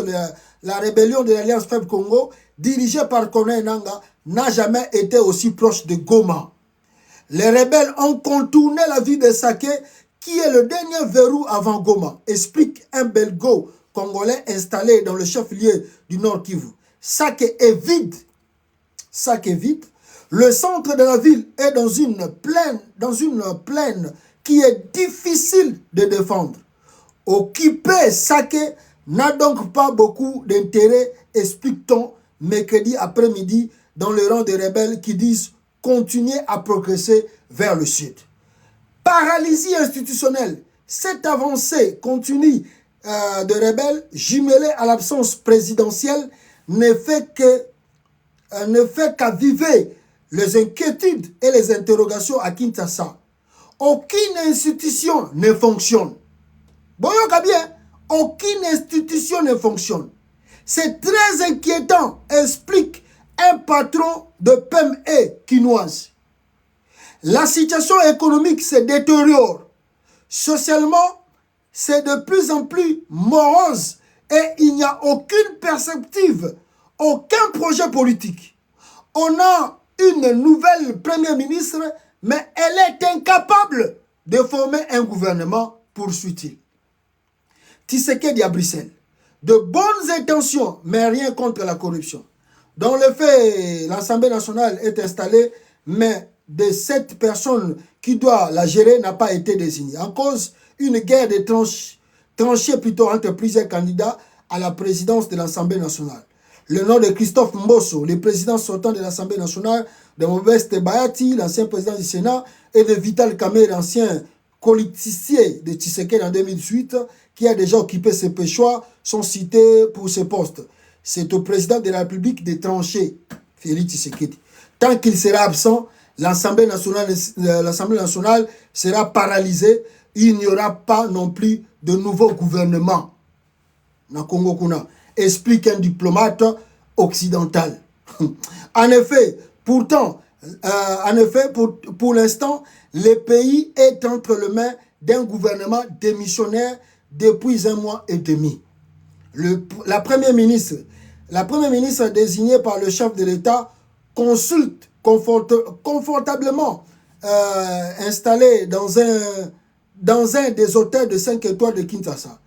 la rébellion de l'Alliance Faible Congo, dirigée par Corneille Nangaa, n'a jamais été aussi proche de Goma. Les rebelles ont contourné la ville de Sake, qui est le dernier verrou avant Goma, explique un belgo congolais installé dans le chef-lieu du Nord Kivu. Sake est vide. Sake est vide. Le centre de la ville est dans une plaine qui est difficile de défendre. Occuper Sake n'a donc pas beaucoup d'intérêt, explique-t-on mercredi après-midi dans le rang des rebelles qui disent continuer à progresser vers le sud. Paralysie institutionnelle. Cette avancée continue de rebelles, jumelée à l'absence présidentielle, ne fait qu'aviver les inquiétudes et les interrogations à Kinshasa. Aucune institution ne fonctionne. Boyoka bien, aucune institution ne fonctionne. C'est très inquiétant, explique un patron de PME quinoise. La situation économique se détériore. Socialement, c'est de plus en plus morose et il n'y a aucune perspective, aucun projet politique. On a une nouvelle première ministre, mais elle est incapable de former un gouvernement, poursuit-il. Tshisekedi à Bruxelles. De bonnes intentions, mais rien contre la corruption. Dans le fait, l'Assemblée nationale est installée, mais de 7 personnes qui doivent la gérer n'a pas été désignée. En cause, une guerre de tranchées plutôt entre plusieurs candidats à la présidence de l'Assemblée nationale. Le nom de Christophe Mbosso, le président sortant de l'Assemblée nationale, de Modeste Bayati, l'ancien président du Sénat, et de Vital Kamerhe, l'ancien colistier de Tshisekedi en 2018, qui a déjà occupé ces choix, sont cités pour ce poste. C'est au président de la République de trancher, Félix Tshisekedi. Tant qu'il sera absent, l'Assemblée nationale sera paralysée. Il n'y aura pas non plus de nouveau gouvernement. Na Congo Kuna, explique un diplomate occidental. En effet, pour l'instant, le pays est entre les mains d'un gouvernement démissionnaire depuis 1 mois et demi. La première ministre désignée par le chef de l'État consulte confortablement installée dans un des hôtels de 5 étoiles de Kinshasa.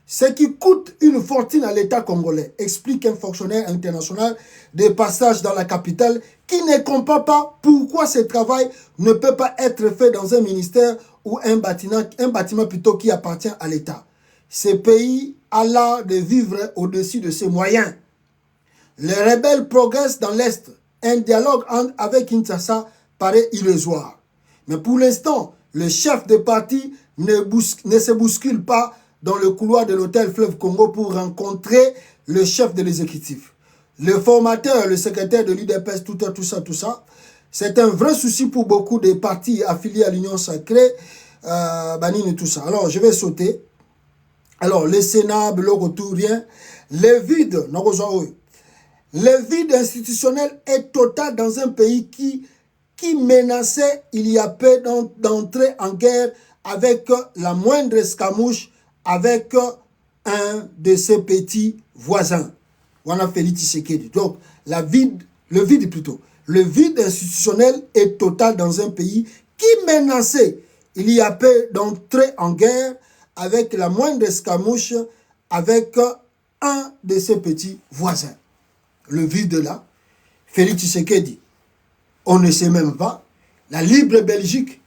Ce qui coûte une fortune à l'État congolais, explique un fonctionnaire international de passage dans la capitale qui ne comprend pas pourquoi ce travail ne peut pas être fait dans un ministère ou un bâtiment plutôt qui appartient à l'État. Ce pays a l'art de vivre au-dessus de ses moyens. Les rebelles progressent dans l'Est. Un dialogue avec Kinshasa paraît illusoire. Mais pour l'instant, le chef de parti ne se bouscule pas dans le couloir de l'hôtel Fleuve Congo pour rencontrer le chef de l'exécutif. Le formateur, le secrétaire de l'UDPS, tout ça, c'est un vrai souci pour beaucoup de partis affiliés à l'Union sacrée, Banine et tout ça. Alors, je vais sauter. Alors, le Sénat, le retour, rien. Le vide institutionnel est total dans un pays qui menaçait il y a peu d'entrer en guerre avec la moindre escamouche avec un de ses petits voisins. Wana Félix Tshisekedi. Donc, le vide institutionnel est total dans un pays qui menaçait il y a peu d'entrer en guerre avec la moindre escamouche avec un de ses petits voisins. Le vide là, Félix Tshisekedi, on ne sait même pas. La Libre Belgique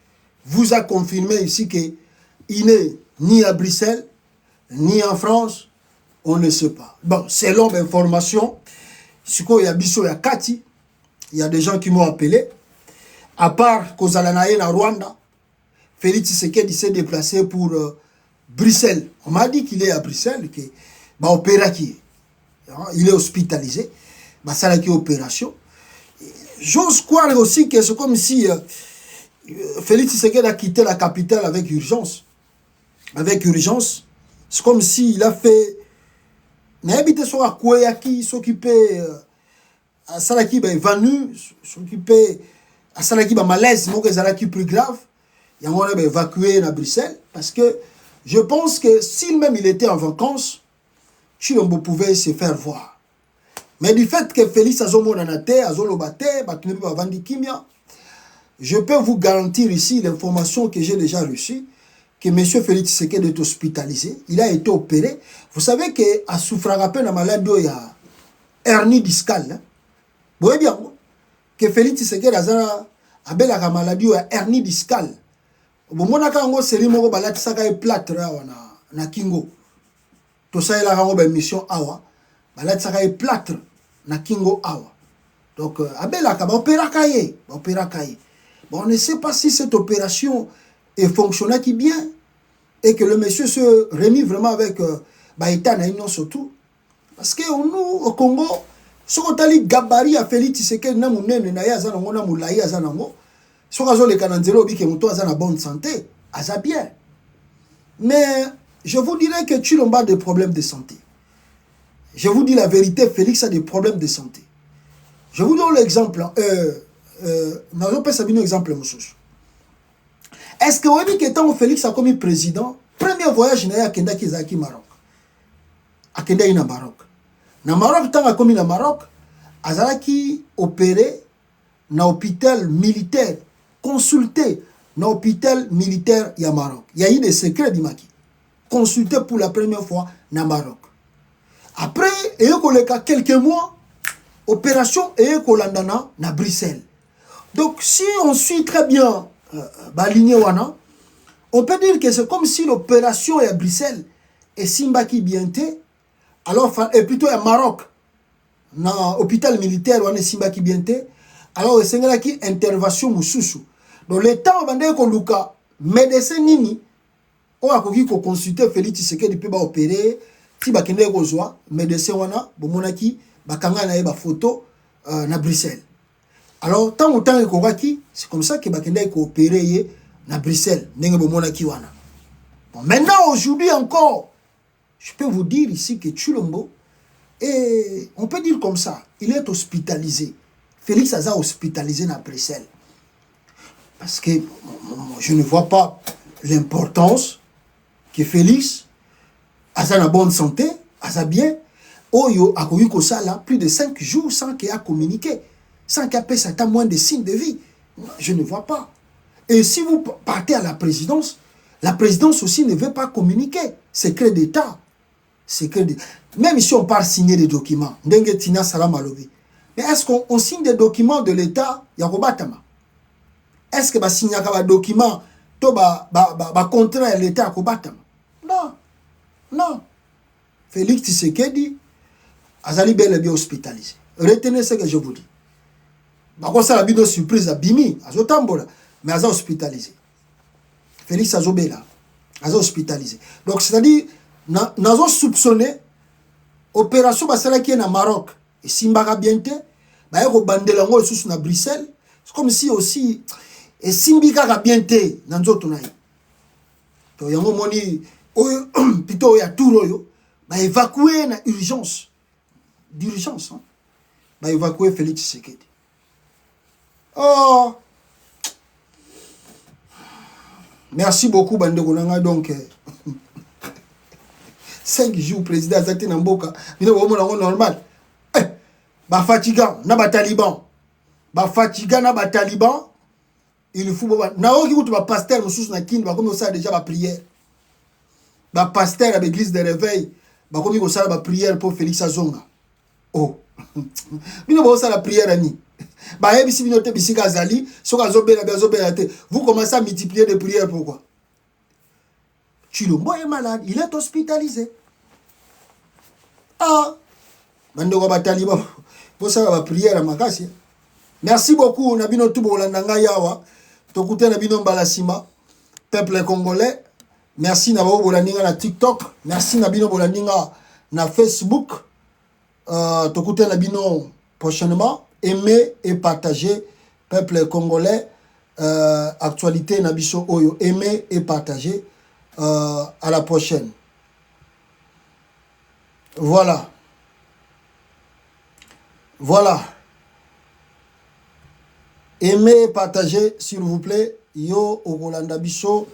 vous a confirmé ici qu'il n'est ni à Bruxelles, ni en France, on ne sait pas. Bon, selon l'information, il y a Bisso, il y a Kati, il y a des gens qui m'ont appelé. À part Kozalanaye na Rwanda, Félix Tshisekedi s'est déplacé pour Bruxelles. On m'a dit qu'il est à Bruxelles, qu'il il est hospitalisé. Ça là qui est opération. J'ose croire aussi que c'est comme si Félix Tshisekedi a quitté la capitale avec urgence. C'est comme s'il a fait n'habite sur à quoi qui s'occuper à Salaki ben venu s'occuper à Salaki ben malaise mon que Salaki plus grave il y a on a évacué à Bruxelles parce que je pense que s'il même il était en vacances Chilombo pouvait se faire voir mais du fait que Félix Azomo Nanate Azolobate Batunebi Bavandi Kimia je peux vous garantir ici l'information que j'ai déjà reçue que M. Félix Tshisekedi est hospitalisé. Il a été opéré. Vous savez qu'à souffrir à peine à maladie, il y a hernie discale. Vous voyez bien que Félix Tshisekedi a la maladie, il y a hernie discale. Bon, moi, je suis un plâtre na Kingo. Tout ça, il a une mission awa. Il plâtre na Kingo awa. Donc, on ne sait pas si cette opération est fonctionnait qui bien et que le monsieur se remet vraiment avec Baïta Naïnon surtout. Parce que nous, au Congo, si on a les gabarits à Félix Tshisekedi, na munene na ya zanango na mulayi azanango, si on a les cananzelo bi que muto azana bonne santé, aza bien. Mais je vous dirais que Tshilombo a des problèmes de santé. Je vous dis la vérité, Félix a des problèmes de santé. Je vous donne l'exemple. Exemple, est-ce que vous avez dit que tant Félix a commis président, premier voyage il y a Kenda Kizaki Maroc. A Kenda ina Maroc. Na Maroc tant a commis na Maroc, azalaki opéré na hôpital militaire, consulté na hôpital militaire ya Maroc. Il y a eu des secrets d'Imaki. Consulté pour la première fois na Maroc. Après, il y a quelques mois, opération et Kolandana na Bruxelles. Donc, si on suit très bien Baligné Wana, on peut dire que c'est comme si l'opération est à Bruxelles et Simbaki Bienté, alors, et plutôt à Maroc, dans l'hôpital militaire, on est Simbaki Bienté, alors c'est une intervention Moussousou. Donc, le temps où on a médecin Nini, on a consulté Félix Tshisekedi peut opérer, si bakende kozwa médecin wana bomonaki bakanga na ba photo na Bruxelles. Alors tant autant ekokaki, c'est comme ça que bakende coopérer na Bruxelles ndenge bomonaki wana. Bon, maintenant aujourd'hui encore, je peux vous dire ici que Tshilombo et on peut dire comme ça, il est hospitalisé. Félix Aza hospitalisé na Bruxelles. Parce que je ne vois pas l'importance que Félix Aza na bonne santé, Aza bien, Oyo a connu que ça là plus de 5 jours sans qu'il a communiqué, sans qu'il ait moins de signes de vie. Je ne vois pas. Et si vous partez à la présidence aussi ne veut pas communiquer. Secret d'État. Même si on part signer des documents, mais est-ce qu'on signe des documents de l'État? Est-ce que va signer un document contraire l'État à Kobatama? Non. Non. Félix Tshisekedi azali bel et bien hospitalisé. Retenez ce que je vous dis. Bako ça la vidéo surprise à Bimi, azotambola, mais aza hospitalisé. Félix Azobela, aza hospitalisé. Donc c'est-à-dire nazo soupçonné opération basala qui est na Maroc et Simbaka bienté, ba yeko bandela ngo sous na Bruxelles. C'est comme si aussi et Simbika bienté na nzoto na yi. To yango moni plutôt il y a tout royo bah évacuer na urgence d'urgence hein? Bah évacuer Félix Tshisekedi. Oh merci beaucoup bande konanga donc 5 jours président Azati Namboka bino bomo nango normal bah fatigant na ba taliban il faut na oki kutu ba pasteur mususu na kindi ba comme ça déjà ba prière. Ba pasteur à l'église de réveil, ba komi ko sala ba prière pour Félix Azonga. Oh. Bino bo sala prière ani. Ba yebi si bino te bisika azali, soka zobela te. Vous commencez à multiplier des prières pourquoi? Tshilombo est malade, il est hospitalisé. Ah. Bando ba taliban. Pour ça ba prière à makasi. Merci beaucoup na bino tubo landanga yawa. Tokute na bino mbalasima. Peuple congolais. Merci na bolaninga na TikTok, merci na bino bolaninga na Facebook. Tokute na bino prochainement, aimez et partagez peuple congolais. Actualité na biso oyo, aimez et partagez. À la prochaine. Voilà. Voilà. Aimez, partagez, s'il vous plaît. Yo, Okolanda Biso.